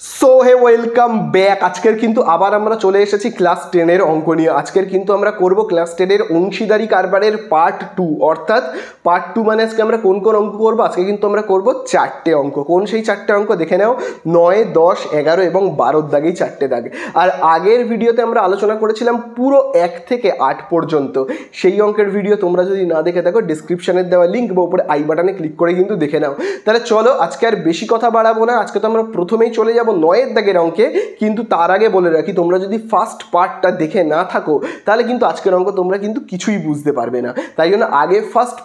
So hey welcome back. আজকের কিন্তু আবার আমরা চলে এসেছি ক্লাস 10-এর অঙ্ক নিয়ে। আজকের কিন্তু আমরা করব ক্লাস 10-এর অংশীদারি কারবারের পার্ট 2, অর্থাৎ পার্ট 2 মানে আজকে আমরা কোন কোন অঙ্ক করব? আজকে কিন্তু আমরা করব 4টে অঙ্ক। কোন সেই 4টে অঙ্ক দেখে নাও, 9, 10, 11 এবং 12 দাগেই 4টে দাগ। আর আগের ভিডিওতে আমরা আলোচনা করেছিলাম পুরো 1 থেকে 8 পর্যন্ত। সেই অঙ্কের ভিডিও তোমরা যদি না দেখে থাকো, ডিসক্রিপশনের দেওয়া লিঙ্ক বা উপরে আই বাটনে ক্লিক করে কিন্তু দেখে নাও। তাহলে চলো আজকে আর বেশি কথা বাড়াবো না, আজকে তো আমরা প্রথমেই চলে যাব 9-এর দাগের অঙ্কে। কিন্তু তার আগে বলে রাখি, তোমরা যদি ফার্স্ট পার্টটা দেখে না থাকো তাহলে কিন্তু আজকের অঙ্ক তোমরা কিন্তু কিছুই বুঝতে পারবে না। তাই জন্য আগে ফার্স্ট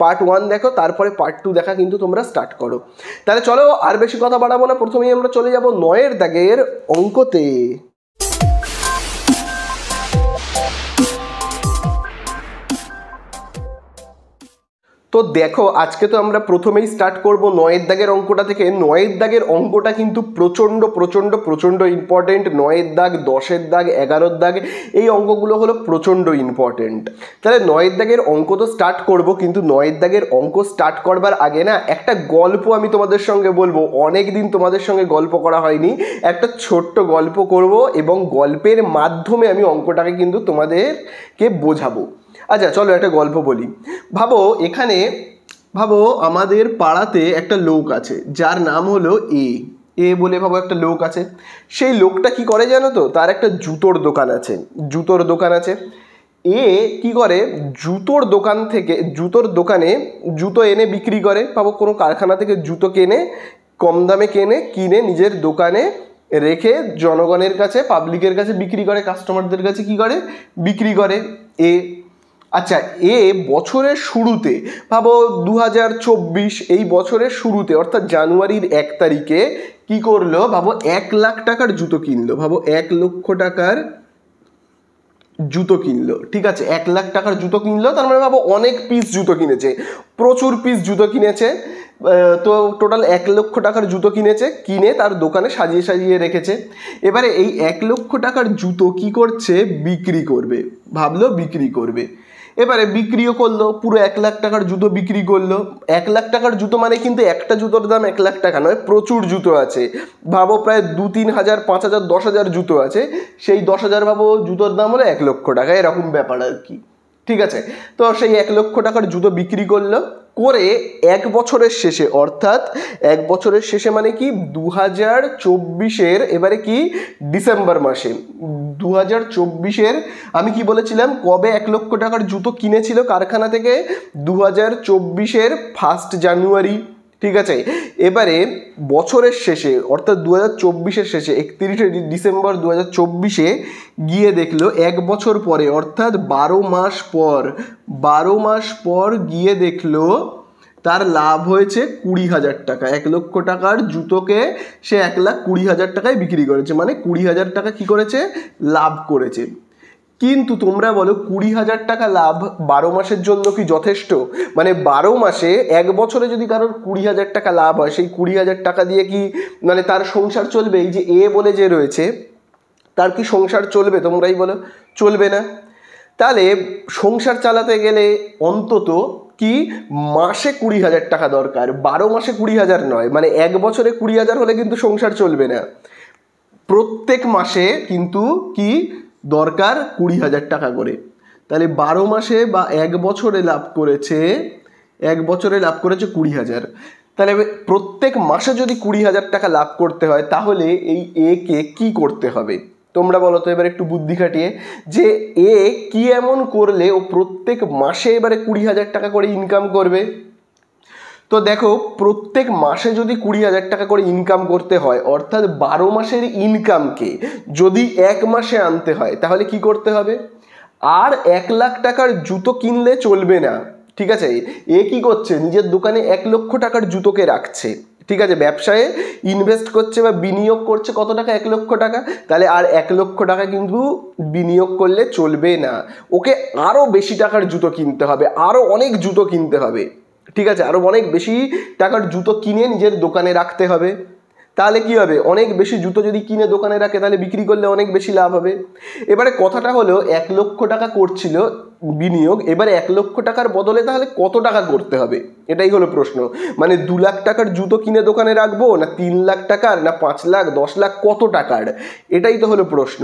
পার্ট 1 দেখো, তারপরে পার্ট 2 দেখা কিন্তু তোমরা স্টার্ট করো। তাহলে চলো আর বেশি কথা বাড়াবো না, প্রথমেই আমরা চলে যাব 9-এর দাগের অঙ্কতে। তো দেখো আজকে তো আমরা প্রথমেই স্টার্ট করব 9-এর দাগের অঙ্কটা থেকে। 9-এর দাগের অঙ্কটা কিন্তু প্রচণ্ড প্রচণ্ড প্রচণ্ড ইম্পর্টেন্ট। 9-এর দাগ, 10-এর দাগ, 11-এর দাগ, এই অঙ্কগুলো হলো প্রচণ্ড ইম্পর্টেন্ট। তাহলে 9-এর দাগের অঙ্ক তো স্টার্ট করব, কিন্তু 9-এর দাগের অঙ্ক স্টার্ট করবার আগে না একটা গল্প আমি তোমাদের সঙ্গে বলবো। অনেক দিন তোমাদের সঙ্গে গল্প করা হয়নি, একটা ছোট্ট গল্প করব এবং গল্পের মাধ্যমে আমি অঙ্কটাকে কিন্তু তোমাদেরকে বোঝাবো। আচ্ছা চলো একটা গল্প বলি। ভাবো আমাদের পাড়াতে একটা লোক আছে যার নাম হলো এ বলে ভাবো একটা লোক আছে। সেই লোকটা কি করে জানো তো? তার একটা জুতোর দোকান আছে। এ কি করে, জুতোর দোকানে জুতো এনে বিক্রি করে। ভাবো কোনো কারখানা থেকে জুতো কম দামে কিনে নিজের দোকানে রেখে জনগণের কাছে, পাবলিকের কাছে বিক্রি করে, কাস্টমারদের কাছে কি করে, বিক্রি করে আচ্ছা, বছরের শুরুতে, ভাবো 2024, এই বছরের শুরুতে অর্থাৎ জানুয়ারির 1 তারিখে কি করলো, ভাবো 1 লাখ টাকার জুতো কিনলো। ভাবো 1 লক্ষ টাকার জুতো কিনলো, ঠিক আছে? 1 লাখ টাকার জুতো কিনলো, তার মানে ভাবো অনেক পিস জুতো কিনেছে, প্রচুর পিস জুতো কিনেছে। তো টোটাল 1 লক্ষ টাকার জুতো কিনে তার দোকানে সাজিয়ে রেখেছে। এবারে এই 1 লক্ষ টাকার জুতো কি করছে, বিক্রি করবে। ভাবলো বিক্রি করবে, এবারে বিক্রিও করলো, পুরো 1 লাখ টাকার জুতো বিক্রি করলো। 1 লাখ টাকার জুতো মানে কিন্তু একটা জুতোর দাম 1 লাখ টাকা নয়, প্রচুর জুতো আছে। ভাবো প্রায় 2-3 হাজার, 5 হাজার, 10 হাজার জুতো আছে। সেই 10 হাজার ভাবো জুতোর দাম হলো 1 লক্ষ টাকা, এরকম ব্যাপার আর কি, ঠিক আছে? তো সেই 1 লক্ষ টাকার জুতো বিক্রি করলো করে 1 বছরের শেষে, অর্থাৎ 1 বছরের শেষে মানে কি 2024-এর, এবারে কি ডিসেম্বর মাসে 2024-এর, আমি কি বলেছিলাম কবে 1 লক্ষ টাকার জুতো কিনেছিল কারখানা থেকে? 2024-এর 1 জানুয়ারি, ঠিক আছে? এবারে বছরের শেষে অর্থাৎ 2024-এর শেষে 31শে ডিসেম্বর 2024-এ গিয়ে দেখলো 1 বছর পরে, অর্থাৎ 12 মাস পর গিয়ে দেখলো তার লাভ হয়েছে 20,000 টাকা। 1 লক্ষ টাকার জুতোকে সে 1,20,000 টাকায় বিক্রি করেছে, মানে 20,000 টাকা কি করেছে, লাভ করেছে। কিন্তু তোমরা বলো 20,000 টাকা লাভ 12 মাসের জন্য কি যথেষ্ট? মানে 12 মাসে, 1 বছরে যদি কারোর 20,000 টাকা লাভ হয়, সেই 20,000 টাকা দিয়ে কি মানে তার সংসার চলবে? এই যে বলে যে রয়েছে, তার কি সংসার চলবে? তোমরাই বলো, চলবে না। তাহলে সংসার চালাতে গেলে অন্তত কি মাসে 20,000 টাকা দরকার, 12 মাসে 20,000 নয়, মানে 1 বছরে 20,000 হলে কিন্তু সংসার চলবে না। প্রত্যেক মাসে কিন্তু কি দরকার, 20,000 টাকা করে। তাহলে 12 মাসে বা 1 বছরে লাভ করেছে 20,000। তাহলে প্রত্যেক মাসে যদি 20,000 টাকা লাভ করতে হয়, তাহলে এই কে কি করতে হবে? তোমরা বলো তো এবার একটু বুদ্ধি খাটিয়ে, যে কি এমন করলে ও প্রত্যেক মাসে এবারে 20,000 টাকা করে ইনকাম করবে? তো দেখো, প্রত্যেক মাসে যদি 20,000 টাকা করে ইনকাম করতে হয়, অর্থাৎ 12 মাসের ইনকামকে যদি 1 মাসে আনতে হয়, তাহলে কি করতে হবে? আর 1 লাখ টাকার জুতো কিনলে চলবে না, ঠিক আছে? কি করছে, নিজের দোকানে 1 লক্ষ টাকার জুতোকে রাখছে, ঠিক আছে? ব্যবসায় ইনভেস্ট করছে বা বিনিয়োগ করছে কত টাকা, 1 লক্ষ টাকা। তাহলে আর 1 লক্ষ টাকা কিন্তু বিনিয়োগ করলে চলবে না, ওকে আরও বেশি টাকার জুতো কিনতে হবে, আরও অনেক জুতো কিনতে হবে, ঠিক আছে? আরও অনেক বেশি টাকার জুতো কিনে নিজের দোকানে রাখতে হবে। তাহলে কি হবে, অনেক বেশি জুতো যদি কিনে দোকানে রাখে, তাহলে বিক্রি করলে অনেক বেশি লাভ হবে। এবারে কথাটা হলো 1 লক্ষ টাকা করছিল বিনিয়োগ, এবারে 1 লক্ষ টাকার বদলে তাহলে কত টাকা করতে হবে, এটাই হলো প্রশ্ন। মানে 2 লাখ টাকার জুতো কিনে দোকানে রাখবো, না 3 লাখ টাকার, না 5 লাখ, 10 লাখ, কত টাকার, এটাই তো হলো প্রশ্ন।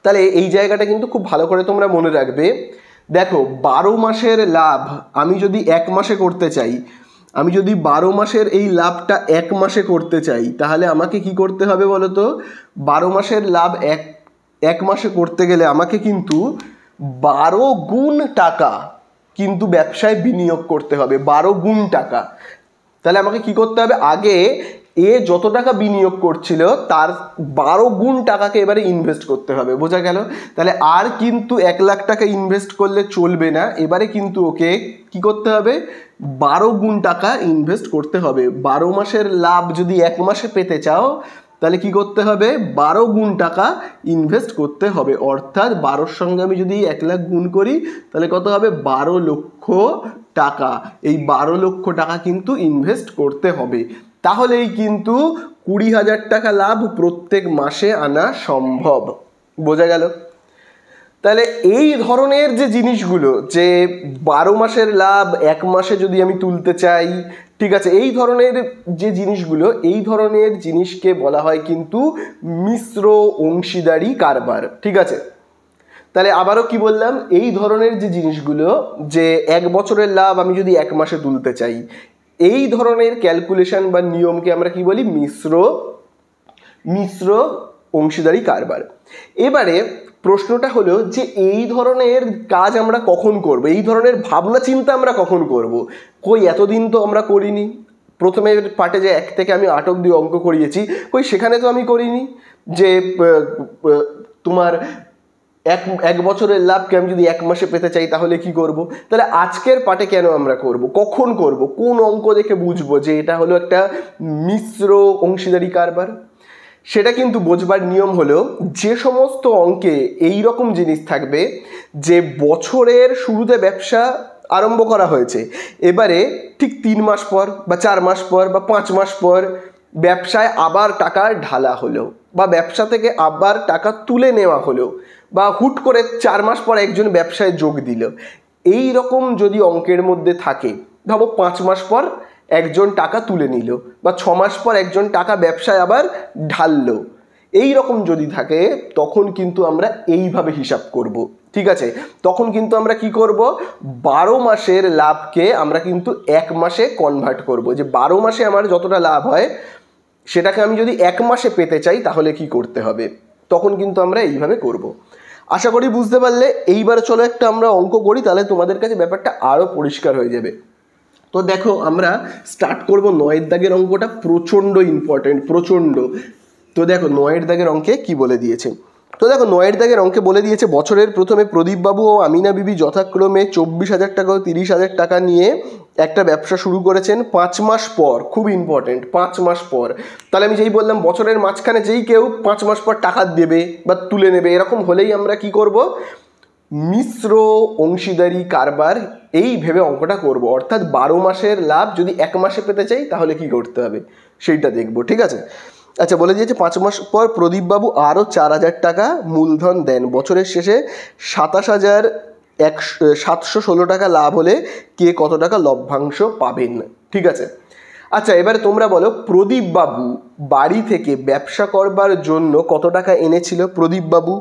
তাহলে এই জায়গাটা কিন্তু খুব ভালো করে তোমরা মনে রাখবে। দেখো 12 মাসের লাভ আমি যদি 1 মাসে করতে চাই, আমি যদি 12 মাসের এই লাভটা 1 মাসে করতে চাই, তাহলে আমাকে কি করতে হবে বলো তো? 12 মাসের লাভ এক মাসে করতে গেলে আমাকে কিন্তু 12 গুণ টাকা কিন্তু ব্যবসায় বিনিয়োগ করতে হবে, 12 গুণ টাকা। তাহলে আমাকে কি করতে হবে? আগে এ যত টাকা বিনিয়োগ করছিল তার 12 গুণ টাকাকে এবারে ইনভেস্ট করতে হবে, বোঝা গেল? তাহলে আর কিন্তু 1 লাখ টাকা ইনভেস্ট করলে চলবে না, এবারে কিন্তু ওকে কি করতে হবে? 12 গুণ টাকা ইনভেস্ট করতে হবে। 12 মাসের লাভ যদি 1 মাসে পেতে চাও তাহলে কি করতে হবে? 12 গুণ টাকা ইনভেস্ট করতে হবে। অর্থাৎ 12-র সঙ্গে আমি যদি 1 লাখ গুণ করি তাহলে কত হবে? 12 লক্ষ টাকা। এই 12 লক্ষ টাকা কিন্তু ইনভেস্ট করতে হবে, তাহলেই কিন্তু 20,000 টাকা লাভ প্রত্যেক মাসে আনা সম্ভব, বোঝা গেল? তাহলে এই ধরনের যে জিনিসগুলো, যে 12 মাসের লাভ 1 মাসে যদি আমি তুলতে চাই, ঠিক আছে, এই ধরনের যে জিনিসগুলো, এই ধরনের জিনিসকে বলা হয় কিন্তু মিশ্র অংশীদারি কারবার, ঠিক আছে? তাহলে আবারও কি বললাম? এই ধরনের যে জিনিসগুলো, যে 1 বছরের লাভ আমি যদি 1 মাসে তুলতে চাই, এই ধরনের ক্যালকুলেশন বা নিয়মকে আমরা কি বলি? মিশ্র অংশীদারি কারবার। এবারে প্রশ্নটা হলো যে এই ধরনের কাজ আমরা কখন করব, এই ধরনের ভাবনা চিন্তা আমরা কখন করব? কই এতদিন তো আমরা করিনি। প্রথমের পার্টে যে 1 থেকে আমি 8 অবধি অঙ্ক করিয়েছি, কই সেখানে তো আমি করিনি যে তোমার এক বছরের লাভকে আমি যদি 1 মাসে পেতে চাই তাহলে কি করব। তাহলে আজকের পার্টে কেন আমরা করব, কখন করব, কোন অঙ্ক দেখে বুঝবো যে এটা হলো একটা মিশ্র অংশীদারি কারবার? সেটা কিন্তু বোঝবার নিয়ম হলো, যে সমস্ত অঙ্কে এই রকম জিনিস থাকবে যে বছরের শুরুতে ব্যবসা আরম্ভ করা হয়েছে, এবারে ঠিক 3 মাস পর বা 4 মাস পর বা 5 মাস পর ব্যবসায় আবার টাকা ঢালা হলো, বা ব্যবসা থেকে আবার টাকা তুলে নেওয়া হলো, বা হুট করে 4 মাস পর একজন ব্যবসায় যোগ দিল, এই রকম যদি অঙ্কের মধ্যে থাকে, ভাবো 5 মাস পর একজন টাকা তুলে নিল, বা 6 মাস পর একজন টাকা ব্যবসায় আবার ঢাললো, এই রকম যদি থাকে তখন কিন্তু আমরা এইভাবে হিসাব করব, ঠিক আছে? তখন কিন্তু আমরা কি করব? 12 মাসের লাভকে আমরা কিন্তু 1 মাসে কনভার্ট করব, যে 12 মাসে আমার যতটা লাভ হয় সেটাকে আমি যদি 1 মাসে পেতে চাই তাহলে কি করতে হবে, তখন কিন্তু আমরা এইভাবে করব। আশা করি বুঝতে পারলে। এইবারে চলো একটা আমরা অঙ্ক করি, তাহলে তোমাদের কাছে ব্যাপারটা আরও পরিষ্কার হয়ে যাবে। তো দেখো আমরা স্টার্ট করব 9-এর দাগের অঙ্কটা, প্রচণ্ড ইম্পর্টেন্ট, প্রচণ্ড। তো দেখো 9-এর দাগের অঙ্কে কি বলে দিয়েছে। তো দেখো 9-এর দাগের অঙ্কে বলে দিয়েছে, বছরের প্রথমে প্রদীপবাবু ও আমিনা বিবি যথাক্রমে 24,000 টাকা ও 30,000 টাকা নিয়ে একটা ব্যবসা শুরু করেছেন 5 মাস পর। খুব ইম্পর্টেন্ট, 5 মাস পর। তাহলে আমি যেই বললাম বছরের মাঝখানে যেই কেউ 5 মাস পর টাকা দেবে বা তুলে নেবে, এরকম হলেই আমরা কি করব? মিশ্র অংশীদারি কারবার এই ভেবে অঙ্কটা করব। অর্থাৎ 12 মাসের লাভ যদি 1 মাসে পেতে চাই তাহলে কি করতে হবে সেইটা দেখব, ঠিক আছে? আচ্ছা, বলে দিয়েছে 5 মাস পর প্রদীপবাবু আরও 4,000 টাকা মূলধন দেন, বছরের শেষে 27,716 টাকা লাভ হলে কে কত টাকা লভ্যাংশ পাবেন, ঠিক আছে? আচ্ছা, এবারে তোমরা বলো প্রদীপবাবু বাড়ি থেকে ব্যবসা করবার জন্য কত টাকা এনেছিল? প্রদীপবাবু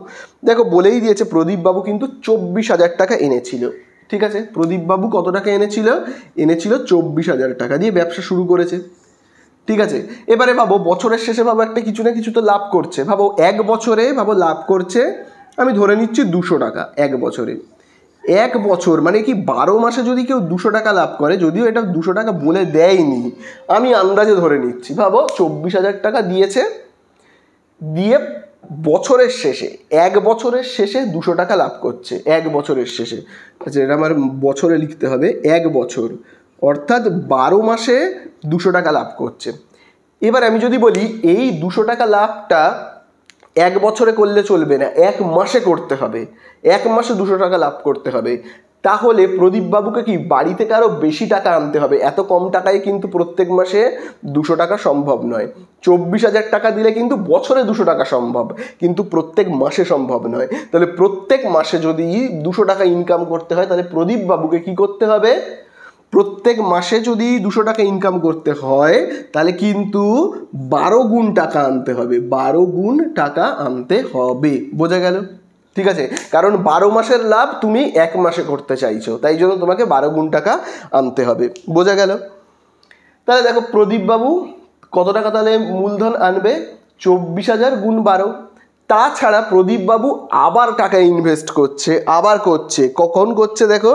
দেখো বলেই দিয়েছে, প্রদীপবাবু কিন্তু 24,000 টাকা এনেছিল, ঠিক আছে? প্রদীপবাবু কত টাকা এনেছিল? 24,000 টাকা দিয়ে ব্যবসা শুরু করেছে, ঠিক আছে? এবারে ভাবো বছরের শেষে ভাবো একটা কিছু না কিছু তো লাভ করছে, ভাবো 1 বছরে ভাবো লাভ করছে, আমি ধরে নিচ্ছি 200 টাকা 1 বছরে। 1 বছর মানে কি 12 মাসে যদি কেউ 200 টাকা লাভ করে, যদিও এটা 200 টাকা বলে দেয়নি, আমি আন্দাজে ধরে নিচ্ছি, ভাবো 24,000 টাকা দিয়েছে, দিয়ে বছরের শেষে 1 বছরের শেষে 200 টাকা লাভ করছে 1 বছরের শেষে। আচ্ছা, এটা আমার বছরে লিখতে হবে, 1 বছর অর্থাৎ 12 মাসে 200 টাকা লাভ করছে। এবার আমি যদি বলি এই 200 টাকা লাভটা 1 বছরে করলে চলবে না, 1 মাসে করতে হবে, 1 মাসে 200 টাকা লাভ করতে হবে, তাহলে প্রদীপবাবুকে কি বাড়ি থেকে আরও বেশি টাকা আনতে হবে। এত কম টাকায় কিন্তু প্রত্যেক মাসে 200 টাকা সম্ভব নয়। 24,000 টাকা দিলে কিন্তু বছরে 200 টাকা সম্ভব, কিন্তু প্রত্যেক মাসে সম্ভব নয়। তাহলে প্রত্যেক মাসে যদি 200 টাকা ইনকাম করতে হয়, তাহলে প্রদীপবাবুকে কি করতে হবে, প্রত্যেক মাসে যদি 200 টাকা ইনকাম করতে হয় তাহলে কিন্তু 12 গুণ টাকা আনতে হবে, 12 গুণ টাকা আনতে হবে। বোঝা গেল? ঠিক আছে, কারণ 12 মাসের লাভ তুমি এক মাসে করতে চাইছো, তাই জন্য তোমাকে 12 গুণ টাকা আনতে হবে। বোঝা গেল? তাহলে দেখো প্রদীপবাবু কত টাকা তাহলে মূলধন আনবে, 24,000 গুণ 12। তাছাড়া প্রদীপবাবু আবার টাকা ইনভেস্ট করছে, আবার করছে। কখন করছে দেখো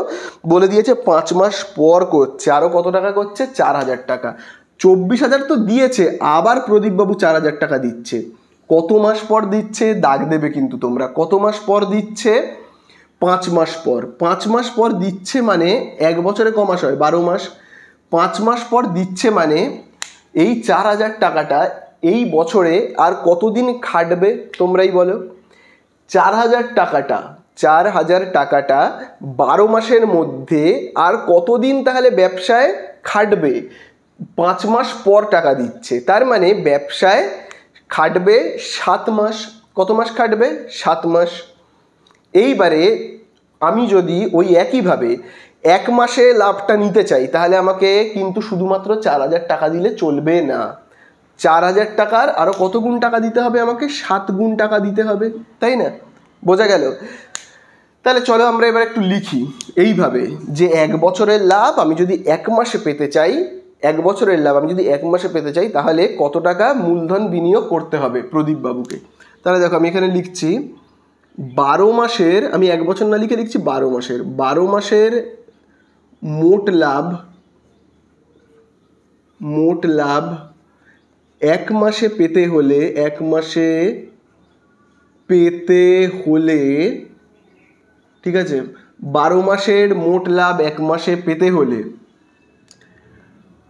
বলে দিয়েছে, 5 মাস পর করছে। আরও কত টাকা করছে, 4,000 টাকা। 24,000 তো দিয়েছে, আবার প্রদীপবাবু 4,000 টাকা দিচ্ছে। কত মাস পর দিচ্ছে দাগ দেবে কিন্তু তোমরা, কত মাস পর দিচ্ছে, 5 মাস পর। 5 মাস পর দিচ্ছে মানে 1 বছরে ক মাস হয়, 12 মাস। 5 মাস পর দিচ্ছে মানে এই 4,000 টাকাটা এই বছরে আর কতদিন খাটবে তোমরাই বলো। 4,000 টাকাটা 12 মাসের মধ্যে আর কতদিন তাহলে ব্যবসায় খাটবে, 5 মাস পর টাকা দিচ্ছে, তার মানে ব্যবসায় খাটবে 7 মাস। কত মাস খাটবে, 7 মাস। এইবারে আমি যদি ওই একইভাবে 1 মাসে লাভটা নিতে চাই, তাহলে আমাকে কিন্তু শুধুমাত্র 4,000 টাকা দিলে চলবে না। 4,000 টাকার আরও কত গুণ টাকা দিতে হবে, আমাকে 7 গুণ টাকা দিতে হবে, তাই না? বোঝা গেল? তাহলে চলো আমরা এবার একটু লিখি এইভাবে, যে 1 বছরের লাভ আমি যদি 1 মাসে পেতে চাই, 1 বছরের লাভ আমি যদি 1 মাসে পেতে চাই, তাহলে কত টাকা মূলধন বিনিয়োগ করতে হবে প্রদীপবাবুকে। তাহলে দেখো আমি এখানে লিখছি 12 মাসের, আমি 1 বছর না লিখে লিখছি 12 মাসের, 12 মাসের মোট লাভ 1 মাসে পেতে হলে, 1 মাসে পেতে হলে, ঠিক আছে, 12 মাসের মোট লাভ 1 মাসে পেতে হলে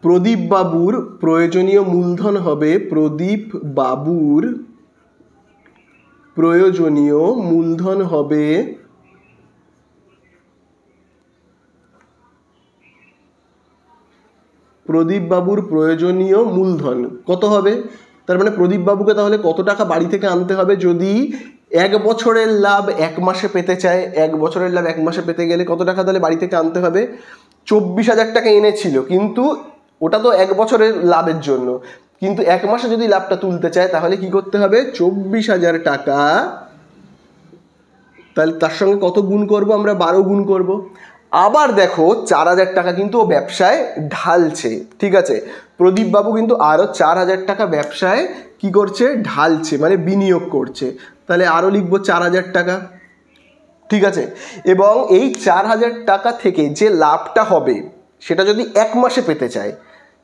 প্রদীপবাবুর প্রয়োজনীয় মূলধন হবে, প্রদীপবাবুর প্রয়োজনীয় মূলধন হবে কত হবে, তার মানে প্রদীপবাবুকে তাহলে কত টাকা বাড়ি থেকে আনতে হবে যদি 1 বছরের লাভ 1 মাসে পেতে চায়। 1 বছরের লাভ 1 মাসে পেতে গেলে কত টাকা তাহলে বাড়ি থেকে আনতে হবে, 24,000 টাকা এনেছিল, কিন্তু ওটা তো 1 বছরের লাভের জন্য, কিন্তু 1 মাসে যদি লাভটা তুলতে চায় তাহলে কি করতে হবে, 24,000 টাকা, তাহলে তার সঙ্গে কত গুণ করব আমরা, 12 গুণ করব। আবার দেখো 4,000 টাকা কিন্তু ও ব্যবসায় ঢালছে, ঠিক আছে, প্রদীপবাবু কিন্তু আরও 4,000 টাকা ব্যবসায় কি করছে, ঢালছে, মানে বিনিয়োগ করছে। তাহলে আরও লিখবো 4,000 টাকা, ঠিক আছে। এবং এই 4,000 টাকা থেকে যে লাভটা হবে সেটা যদি 1 মাসে পেতে চায়,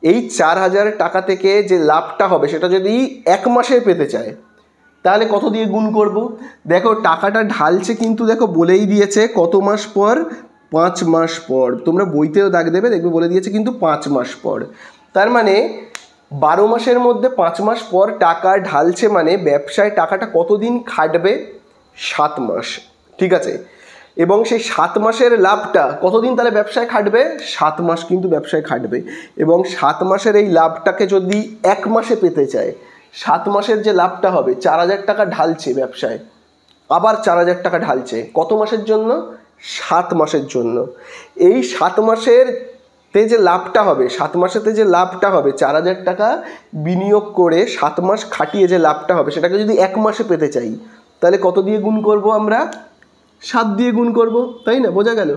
এই 4,000 টাকা থেকে যে লাভটা হবে সেটা যদি 1 মাসে পেতে চায়, তাহলে কত দিয়ে গুণ করব, দেখো টাকাটা ঢালছে কিন্তু দেখো বলেই দিয়েছে কত মাস পর, 5 মাস পর। তোমরা বইতেও দাগ দেবে, দেখবে বলে দিয়েছে কিন্তু 5 মাস পর। তার মানে 12 মাসের মধ্যে 5 মাস পর টাকা ঢালছে, মানে ব্যবসায় টাকাটা কতদিন খাটবে, 7 মাস, ঠিক আছে। এবং সেই 7 মাসের লাভটা কতদিন তাহলে ব্যবসায় খাটবে, 7 মাস কিন্তু ব্যবসায় খাটবে। এবং 7 মাসের এই লাভটাকে যদি 1 মাসে পেতে চায়, 7 মাসের যে লাভটা হবে, 4,000 টাকা ঢালছে ব্যবসায়, আবার 4,000 টাকা ঢালছে, কত মাসের জন্য, 7 মাসের জন্য। এই 7 মাসের তে যে লাভটা হবে, 7 মাসেতে যে লাভটা হবে, 4,000 টাকা বিনিয়োগ করে 7 মাস খাটিয়ে যে লাভটা হবে সেটাকে যদি 1 মাসে পেতে চাই, তাহলে কত দিয়ে গুণ করব আমরা, 7 দিয়ে গুণ করব, তাই না? বোঝা গেল?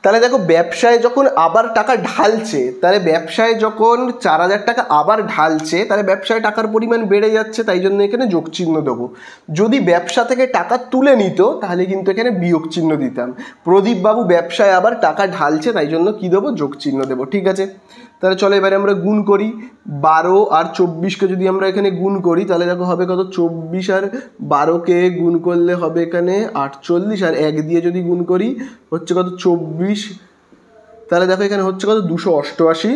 তাহলে দেখো ব্যবসায় যখন আবার টাকা ঢালছে, তাহলে ব্যবসায় যখন 4,000 টাকা আবার ঢালছে, তাহলে ব্যবসায় টাকার পরিমাণ বেড়ে যাচ্ছে, তাই জন্য এখানে যোগ চিহ্ন দেবো। যদি ব্যবসা থেকে টাকা তুলে নিত তাহলে কিন্তু এখানে বিয়োগ চিহ্ন দিতাম। প্রদীপবাবু ব্যবসায় আবার টাকা ঢালছে, তাই জন্য কী দেবো, যোগ চিহ্ন দেবো, ঠিক আছে। তাহলে চলো এবারে আমরা গুণ করি, 12 আর 24কে যদি আমরা এখানে গুণ করি তাহলে দেখো হবে কত, 24 আর 12কে গুণ করলে হবে এখানে 48, আর 1 দিয়ে যদি গুণ করি হচ্ছে কত, 24, তাহলে দেখো এখানে হচ্ছে কত, 288।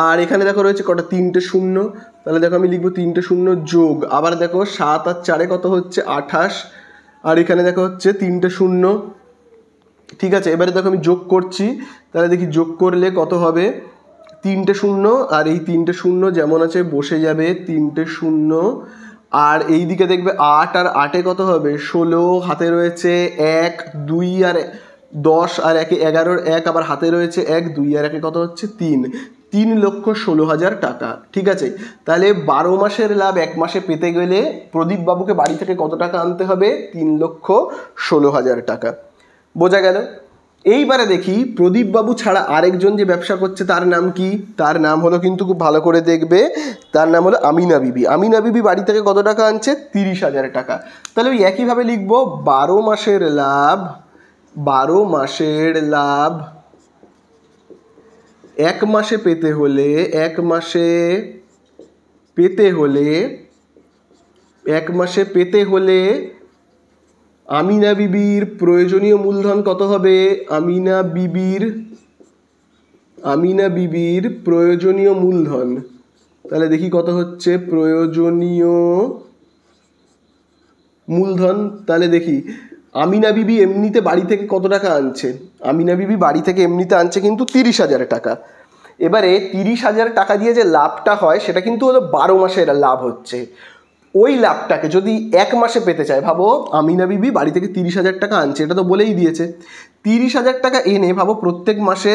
আর এখানে দেখো রয়েছে কটা, 3টে শূন্য, তাহলে দেখো আমি লিখবো 3টে শূন্য যোগ, আবার দেখো 7 আর 4 কত হচ্ছে 28, আর এখানে দেখো হচ্ছে 3টে শূন্য, ঠিক আছে, এবারে দেখো আমি যোগ করছি, তাহলে দেখি যোগ করলে কত হবে, 3টে শূন্য আর এই 3টে শূন্য যেমন আছে বসে যাবে, 3টে শূন্য, আর এই দিকে দেখবে 8 আর 8-এ কত হবে 16, হাতে রয়েছে 1, 2 আর 10 আর 1-এ 11, 1 আবার হাতে রয়েছে 1, 2 আর 1-এ কত হচ্ছে 3, 3,16,000 টাকা। ঠিক আছে, তাহলে 12 মাসের লাভ 1 মাসে পেতে গেলে প্রদীপ বাবুকে বাড়ি থেকে কত টাকা আনতে হবে, 3,16,000 টাকা। বোঝা গেল? এইবারে দেখি প্রদীপ বাবু ছাড়া আরেকজন যে ব্যবসা করছে তার নাম কি, তার নাম হলো, কিন্তু খুব ভালো করে দেখবে, তার নাম হলো আমিনা বিবি। আমিনা বিবি বাড়ি থেকে কত টাকা আনছে, 30,000 টাকা। তাহলে ওই একইভাবে লিখবো 12 মাসের লাভ, 12 মাসের লাভ 1 মাসে পেতে হলে, 1 মাসে পেতে হলে, 1 মাসে পেতে হলে আমিনা বিবির প্রয়োজনীয় মূলধন কত হবে, আমিনা বিবির প্রয়োজনীয় মূলধন, তাহলে দেখি কত হচ্ছে প্রয়োজনীয় মূলধন। তাহলে দেখি আমিনা বিবি এমনিতে বাড়ি থেকে কত টাকা আনছে, আমিনা বিবি বাড়ি থেকে এমনিতে আনছে কিন্তু 30,000 টাকা। এবারে 30,000 টাকা দিয়ে যে লাভটা হয় সেটা কিন্তু হলো 12 মাসের লাভ হচ্ছে। ওই লাভটাকে যদি 1 মাসে পেতে চায়, ভাবো আমিনা বিবি বাড়ি থেকে 30,000 টাকা আনছে, এটা তো বলেই দিয়েছে, 30,000 টাকা এনে ভাবো প্রত্যেক মাসে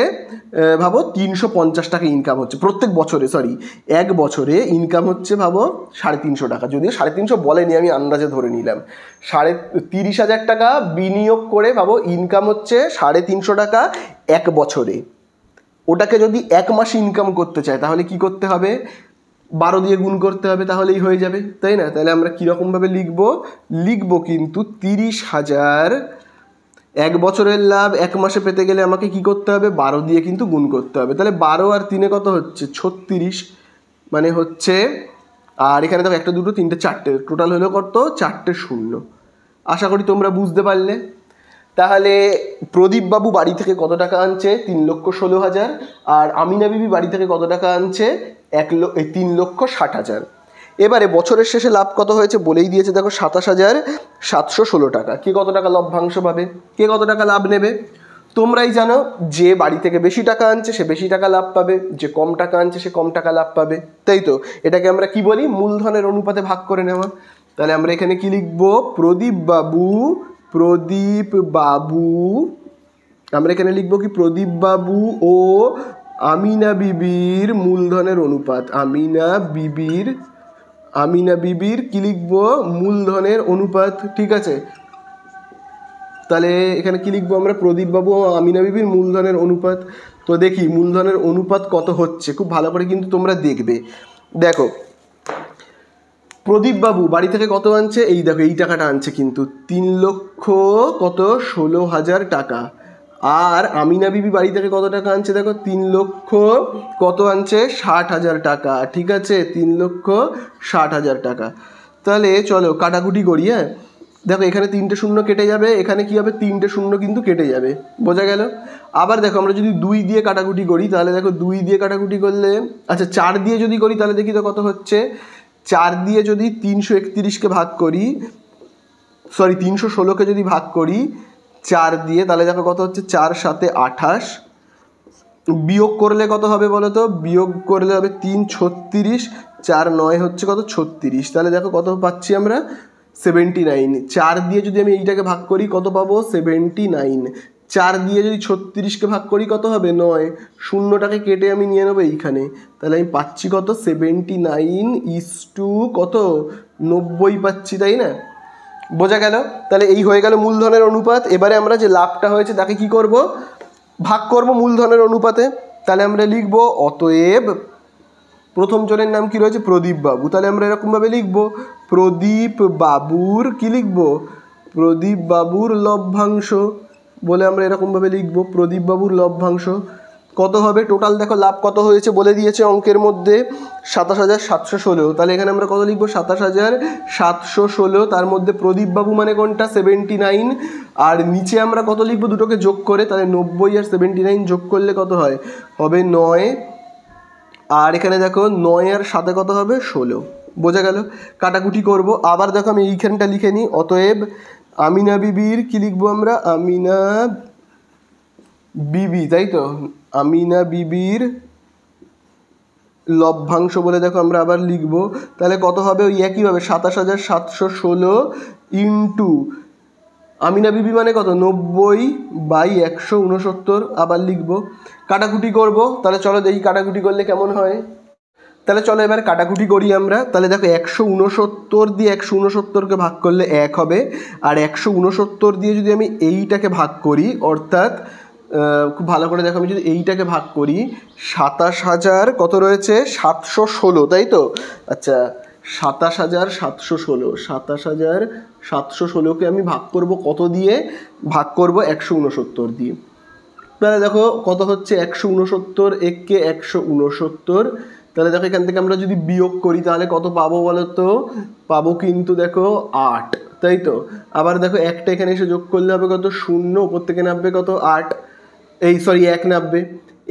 ভাবো 350 টাকা ইনকাম হচ্ছে, প্রত্যেক বছরে, সরি 1 বছরে ইনকাম হচ্ছে ভাবো 350 টাকা, যদিও 350 বলেনি, আমি আন্দাজে ধরে নিলাম। 30,000 টাকা বিনিয়োগ করে ভাবো ইনকাম হচ্ছে 350 টাকা 1 বছরে। ওটাকে যদি 1 মাস ইনকাম করতে চায় তাহলে কি করতে হবে, 12 দিয়ে গুণ করতে হবে, তাহলেই হয়ে যাবে, তাই না? তাহলে আমরা কীরকমভাবে লিখবো কিন্তু 30,000 1 বছরের লাভ 1 মাসে পেতে গেলে আমাকে কি করতে হবে, 12 দিয়ে কিন্তু গুণ করতে হবে। তাহলে 12 আর 3-এ কত হচ্ছে 36, মানে হচ্ছে, আর এখানে দেখো 1 2 3 4টে, টোটাল হলো কত 4টে শূন্য। আশা করি তোমরা বুঝতে পারলে। তাহলে প্রদীপ বাবু বাড়ি থেকে কত টাকা আনছে, 3,16,000, আর আমিনা বিবি বাড়ি থেকে কত টাকা আনছে, 3,60,000। এবারে বছরের শেষে লাভ কত হয়েছে বলেই দিয়েছে, দেখো 27,716 টাকা। কে কত টাকা লভ্যাংশ পাবে, কে কত টাকা লাভ নেবে, তোমরাই জানো। যে বাড়ি থেকে বেশি টাকা আনছে সে বেশি টাকা লাভ পাবে, যে কম টাকা আনছে সে কম টাকা লাভ পাবে, তাই তো? এটাকে আমরা কি বলি, মূলধনের অনুপাতে ভাগ করে নেওয়া। তাহলে আমরা এখানে কি লিখবো, প্রদীপ বাবু, আমরা এখানে লিখবো কি, প্রদীপ বাবু ও আমিনা বিবির মূলধনের অনুপাত, আমিনা বিবির কি লিখবো, মূলধনের অনুপাত। ঠিক আছে, তাহলে এখানে কি লিখবো আমরা, প্রদীপ বাবু ও আমিনা বিবির মূলধনের অনুপাত। তো দেখি মূলধনের অনুপাত কত হচ্ছে, খুব ভালো করে কিন্তু তোমরা দেখবে। দেখো প্রদীপ বাবু বাড়ি থেকে কত আনছে, এই দেখো এই টাকাটা আনছে কিন্তু 3,16,000 টাকা। আর আমিনা বিবি বাড়ি থেকে কত টাকা আনছে, দেখো 3,00,000 কত আনছে, 60,000 টাকা। ঠিক আছে, 3,60,000 টাকা। তাহলে চলো কাটাকুটি করি। হ্যাঁ, দেখো এখানে 3টে শূন্য কেটে যাবে, এখানে কি হবে 3টে শূন্য কিন্তু কেটে যাবে, বোঝা গেল? আবার দেখো আমরা যদি 2 দিয়ে কাটাকুটি করি, তাহলে দেখো 2 দিয়ে কাটাকুটি করলে, আচ্ছা 4 দিয়ে যদি করি তাহলে দেখি তো কত হচ্ছে, 4 দিয়ে যদি 331-কে ভাগ করি, সরি 316-কে যদি ভাগ করি 4 দিয়ে, তাহলে দেখো কত হচ্ছে, 4 7 28, বিয়োগ করলে কত হবে বলো তো, বিয়োগ করলে হবে 3 36, 4 9 হচ্ছে কত 36, তাহলে দেখো কত পাচ্ছি আমরা 79। 4 দিয়ে যদি আমি এইটাকে ভাগ করি কত পাবো, 79। 4 দিয়ে যদি 36-কে ভাগ করি কত হবে, 9। শূন্যটাকে কেটে আমি নিয়ে নেবো এইখানে, তাহলে আমি পাচ্ছি কত 79 কত 90 পাচ্ছি, তাই না? বোঝা গেল? তাহলে এই হয়ে গেল মূলধনের অনুপাত। এবারে আমরা যে লাভটা হয়েছে তাকে কি করব, ভাগ করব মূলধনের অনুপাতে। তাহলে আমরা লিখব অতএব, প্রথম জনের নাম কি রয়েছে, প্রদীপ বাবু, তাহলে আমরা এরকমভাবে লিখব প্রদীপ বাবুর কি লিখব, প্রদীপ বাবুর লভ্যাংশ বলে আমরা এরকমভাবে লিখব প্রদীপ বাবুর লভ্যাংশ। কত হবে টোটাল, দেখো লাভ কত হয়েছে বলে দিয়েছে অঙ্কের মধ্যে, 27,716। তাহলে এখানে আমরা কত লিখবো, 27,716। তার মধ্যে প্রদীপ বাবু মানে কোনটা, 79। আর নিচে আমরা কত লিখবো, দুটোকে যোগ করে, তাহলে 90 আর 79 যোগ করলে কত হয়, হবে 9। আর এখানে দেখো 9 আর 7 কত হবে, 16। বোঝা গেল? কাটাকুটি করব। আবার দেখো আমি এইখানটা লিখে নিই, অতএব আমিনা বিবির কি লিখবো আমরা, আমিনা বিবি, তাই তো, আমিনা বিবির লভ্যাংশ বলে দেখো আমরা আবার লিখবো। তাহলে কত হবে? ওই একইভাবে 27,716 ইন্টু আমিনা বিবি মানে কত, 90/169 আবার লিখবো। কাটাকুটি করব, তাহলে চলো দেখি কাটাকুটি করলে কেমন হয়। তাহলে চলো এবার কাটাকুটি করি আমরা। তাহলে দেখো 169 দিয়ে 169কে ভাগ করলে 1 হবে, আর 169 দিয়ে যদি আমি এইটাকে ভাগ করি, অর্থাৎ খুব ভালো করে দেখো, আমি যদি এইটাকে ভাগ করি, 27,000 কত রয়েছে, 716, তাই তো। আচ্ছা, 27,716, 27,716কে আমি ভাগ করব কত দিয়ে, ভাগ করব 169 দিয়ে। তাহলে দেখো কত হচ্ছে, 169, এককে 169। তাহলে দেখো এখান থেকে আমরা যদি বিয়োগ করি তাহলে কত পাবো বলো তো, পাবো কিন্তু দেখো 8, তাই তো। আবার দেখো একটা এখানে এসে যোগ করলে হবে কত, 0, উপর থেকে নামবে কত, 8, এই সরি 1 নামবে।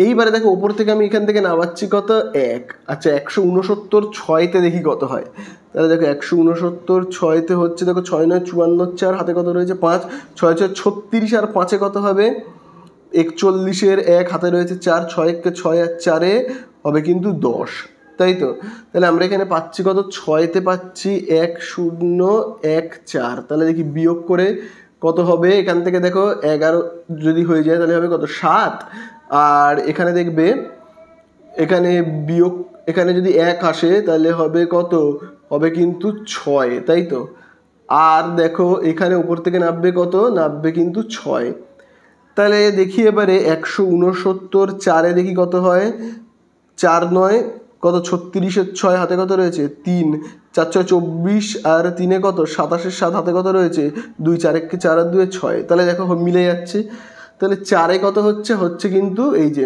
এইবারে দেখো ওপর থেকে আমি এখান থেকে নামাচ্ছি কত, 1। আচ্ছা, 169 6তে দেখি কত হয়। তাহলে দেখো 169 6তে হচ্ছে, দেখো 6 9 54, 4 হাতে কত রয়েছে 5, 6 6 36, আর 5-এ কত হবে 41, 1 হাতে রয়েছে 4, 6 1 6, আর 4-এ হবে কিন্তু 10, তাই তো। তাহলে আমরা এখানে পাচ্ছি কত, 6তে পাচ্ছি 1014। তাহলে দেখি বিয়োগ করে কত হবে, এখান থেকে দেখো 11 যদি হয়ে যায় তাহলে হবে কত, 7। আর এখানে দেখবে, এখানে বিয়োগ, এখানে যদি 1 আসে তাহলে হবে কত, হবে কিন্তু 6, তাই তো। আর দেখো এখানে উপর থেকে নামবে কত, নামবে কিন্তু 6। তাহলে দেখি এবারে 169 4-এ দেখি কত হয়, 4 9 কত, 36, 6 হাতে কত রয়েছে 3, 4 6 24, আর 3-এ কত 27, 7 হাতে কত রয়েছে 2, 4 1 4 আর 2 6। তাহলে দেখো মিলে যাচ্ছে। তাহলে 4-এ কত হচ্ছে, হচ্ছে কিন্তু এই যে,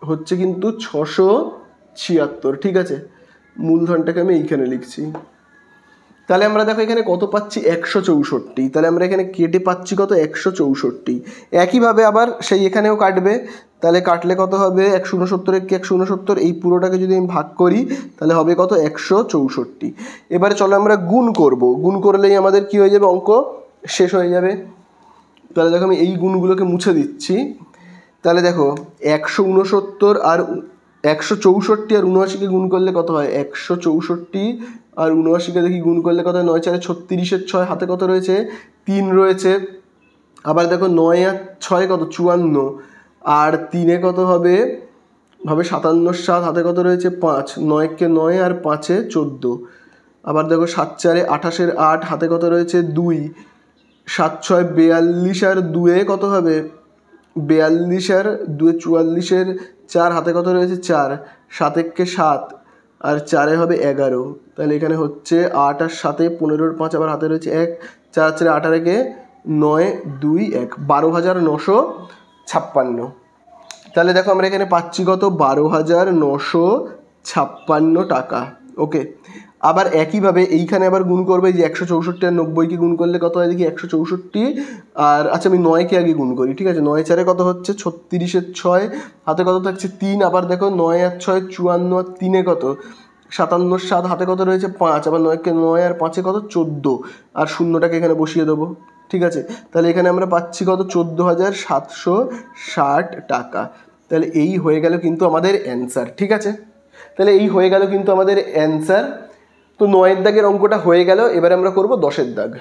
হচ্ছে কিন্তু 676, ঠিক আছে। মূলধনটাকে আমি এইখানে লিখছি। তাহলে আমরা দেখো এখানে কত পাচ্ছি, 164। তাহলে আমরা এখানে কেটে পাচ্ছি কত, 164। একইভাবে আবার সেই এখানেও কাটবে। তাহলে কাটলে কত হবে, 169 কে 169, এই পুরোটাকে যদি আমি ভাগ করি তাহলে হবে কত, 164। এবারে চলো আমরা গুণ করব, গুণ করলেই আমাদের কি হয়ে যাবে, অঙ্ক শেষ হয়ে যাবে। তাহলে দেখো আমি এই গুণগুলোকে মুছে দিচ্ছি। তাহলে দেখো 169 আর 164 আর 79কে গুণ করলে কত হয়, 164 আর 79কে দেখি গুণ করলে কত হয়, 9 4 36, 6 হাতে কত রয়েছে 3 রয়েছে। আবার দেখো 9 আর 6 কত, 54, আর 3-এ কত হবে, 57, 7 হাতে কত রয়েছে 5, 9 কে 9 আর 5-এ 14। আবার দেখো 7 4 28, 8 হাতে কত রয়েছে 2, 7 6 42, আর 2-এ কত হবে 42, আর 2 44, 4 হাতে কত রয়েছে 4, 7 1 7, আর 4-এ হবে 11। তাহলে এখানে হচ্ছে 8 আর 7-এ 15, 5 আবার হাতে রয়েছে 1, 4 4 8 আর 1 9 2 1, 12,956। তাহলে দেখো আমরা এখানে পাচ্ছি কত, 12,956 টাকা। ওকে, আবার একইভাবে এইখানে আবার গুণ করবে, যে 164 আর 90কে গুণ করলে কত হয় দেখি, 164 আর, আচ্ছা আমি 9কে আগে গুণ করি, ঠিক আছে। 9 4-এ কত হচ্ছে 36, 6 হাতে কত থাকছে 3, আবার দেখো 9 আর 6 54, আর 3-এ কত 57, 7 হাতে কত রয়েছে 5, আবার 9 কে 9 আর 5-এ কত 14, আর শূন্যটাকে এখানে বসিয়ে দেবো, ঠিক আছে। তাহলে এখানে আমরা পাচ্ছি কত, 14,760 টাকা। তাহলে এই হয়ে গেল কিন্তু আমাদের অ্যান্সার, ঠিক আছে। তাহলে এই হয়ে গেল কিন্তু আমাদের অ্যান্সার। তো 9-এর দাগের অঙ্কটা হয়ে গেল। এবারে আমরা করব 10-এর দাগ।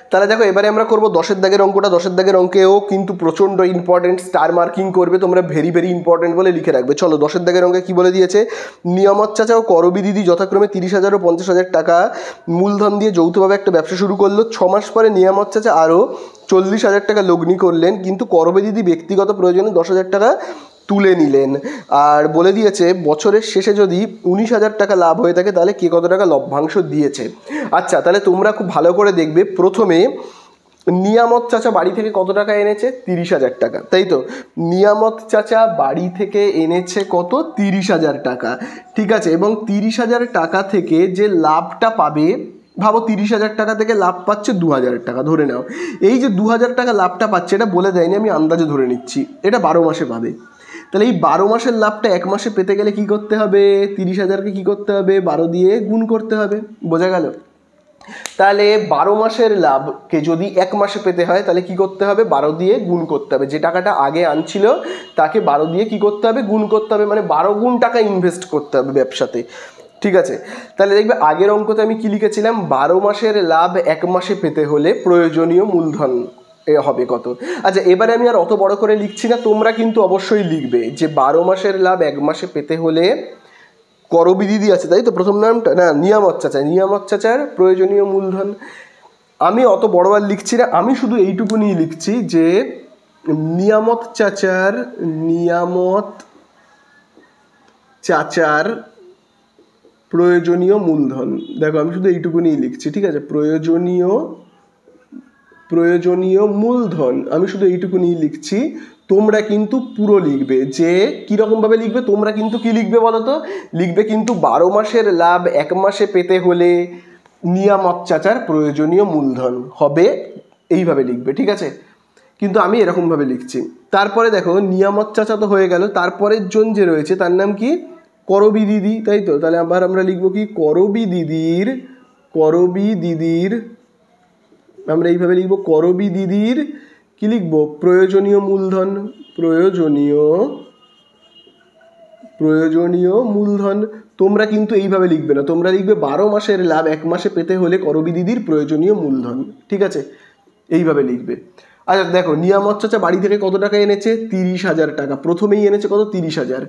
তাহলে দেখো এবারে আমরা করব 10-এর দাগের অঙ্কটা। 10-এর দাগের অঙ্কেও কিন্তু প্রচণ্ড ইম্পর্টেন্ট, স্টার মার্কিং করবে তোমরা, ভেরি ভেরি ইম্পর্টেন্ট বলে লিখে রাখবে। চলো 10-এর দাগের অঙ্কে কী বলে দিয়েছে, নিয়ামত চাচা ও করবি দিদি যথাক্রমে 30,000 ও 50,000 টাকা মূলধন দিয়ে যৌথভাবে একটা ব্যবসা শুরু করলো। 6 মাস পরে নিয়ামত চাচা আরও 40,000 টাকা লগ্নি করলেন, কিন্তু করবি দিদি ব্যক্তিগত প্রয়োজনে 10,000 টাকা তুলে নিলেন। আর বলে দিয়েছে বছরের শেষে যদি 19,000 টাকা লাভ হয়ে থাকে তাহলে কে কত টাকা লভ্যাংশ দিয়েছে। আচ্ছা, তাহলে তোমরা খুব ভালো করে দেখবে। প্রথমে নিয়ামত চাচা বাড়ি থেকে কত টাকা এনেছে, 30,000 টাকা, তাই তো। নিয়ামত চাচা বাড়ি থেকে এনেছে কত, 30,000 টাকা, ঠিক আছে। এবং 30,000 টাকা থেকে যে লাভটা পাবে, ভাবো 30,000 টাকা থেকে লাভ পাচ্ছে 2,000 টাকা, ধরে নাও। এই যে 2,000 টাকা লাভটা পাচ্ছে, এটা বলে দেয়নি, আমি আন্দাজে ধরে নিচ্ছি, এটা 12 মাসে পাবে। তাহলে এই 12 মাসের লাভটা 1 মাসে পেতে গেলে কি করতে হবে, 30,000কে কী করতে হবে, 12 দিয়ে গুণ করতে হবে, বোঝা গেল। তাহলে 12 মাসের লাভকে যদি 1 মাসে পেতে হয় তাহলে কি করতে হবে, 12 দিয়ে গুণ করতে হবে। যে টাকাটা আগে আনছিল তাকে 12 দিয়ে কি করতে হবে, গুণ করতে হবে, মানে 12 গুণ টাকা ইনভেস্ট করতে হবে ব্যবসাতে। ঠিক আছে, তাহলে দেখবে আগের অঙ্কতে আমি কি লিখেছিলাম, 12 মাসের লাভ 1 মাসে পেতে হলে প্রয়োজনীয় মূলধন হবে কত। আচ্ছা, এবারে আমি আর অত বড় করে লিখছি না, তোমরা কিন্তু অবশ্যই লিখবে যে 12 মাসের লাভ 1 মাসে পেতে হলে করবি দিদি আছে, তাই তো প্রথম নামটা, না নিয়ামত চাচা, নিয়ামত চাচার প্রয়োজনীয় মূলধন। আমি অত বড়বার লিখছি না, আমি শুধু এইটুকুনি লিখছি যে নিয়ামত চাচার প্রয়োজনীয় মূলধন। দেখো আমি শুধু এইটুকুনি লিখছি, ঠিক আছে, প্রয়োজনীয় মূলধন আমি শুধু এইটুকুনি লিখছি। তোমরা কিন্তু পুরো লিখবে, যে কীরকমভাবে লিখবে তোমরা কিন্তু কি লিখবে বলো তো, লিখবে কিন্তু 12 মাসের লাভ 1 মাসে পেতে হলে নিয়ামত চাচার প্রয়োজনীয় মূলধন হবে, এইভাবে লিখবে, ঠিক আছে। কিন্তু আমি এরকমভাবে লিখছি। তারপরে দেখো নিয়ামত চাচা তো হয়ে গেল, তারপরের জন যে রয়েছে তার নাম কি, করবি দিদি, তাই তো। তাহলে আবার আমরা লিখবো কি, করবি দিদির আমরা এইভাবে লিখবো, করবি দিদির কি লিখবো, প্রয়োজনীয় মূলধন। তোমরা কিন্তু এইভাবে লিখবে না, তোমরা লিখবে 12 মাসের লাভ 1 মাসে পেতে হলে করবি দিদির প্রয়োজনীয় মূলধন, ঠিক আছে, এইভাবে লিখবে। আচ্ছা দেখো, নিয়ামত চাচা বাড়ি থেকে কত টাকা এনেছে, 30,000 টাকা, প্রথমেই এনেছে কত, 30,000,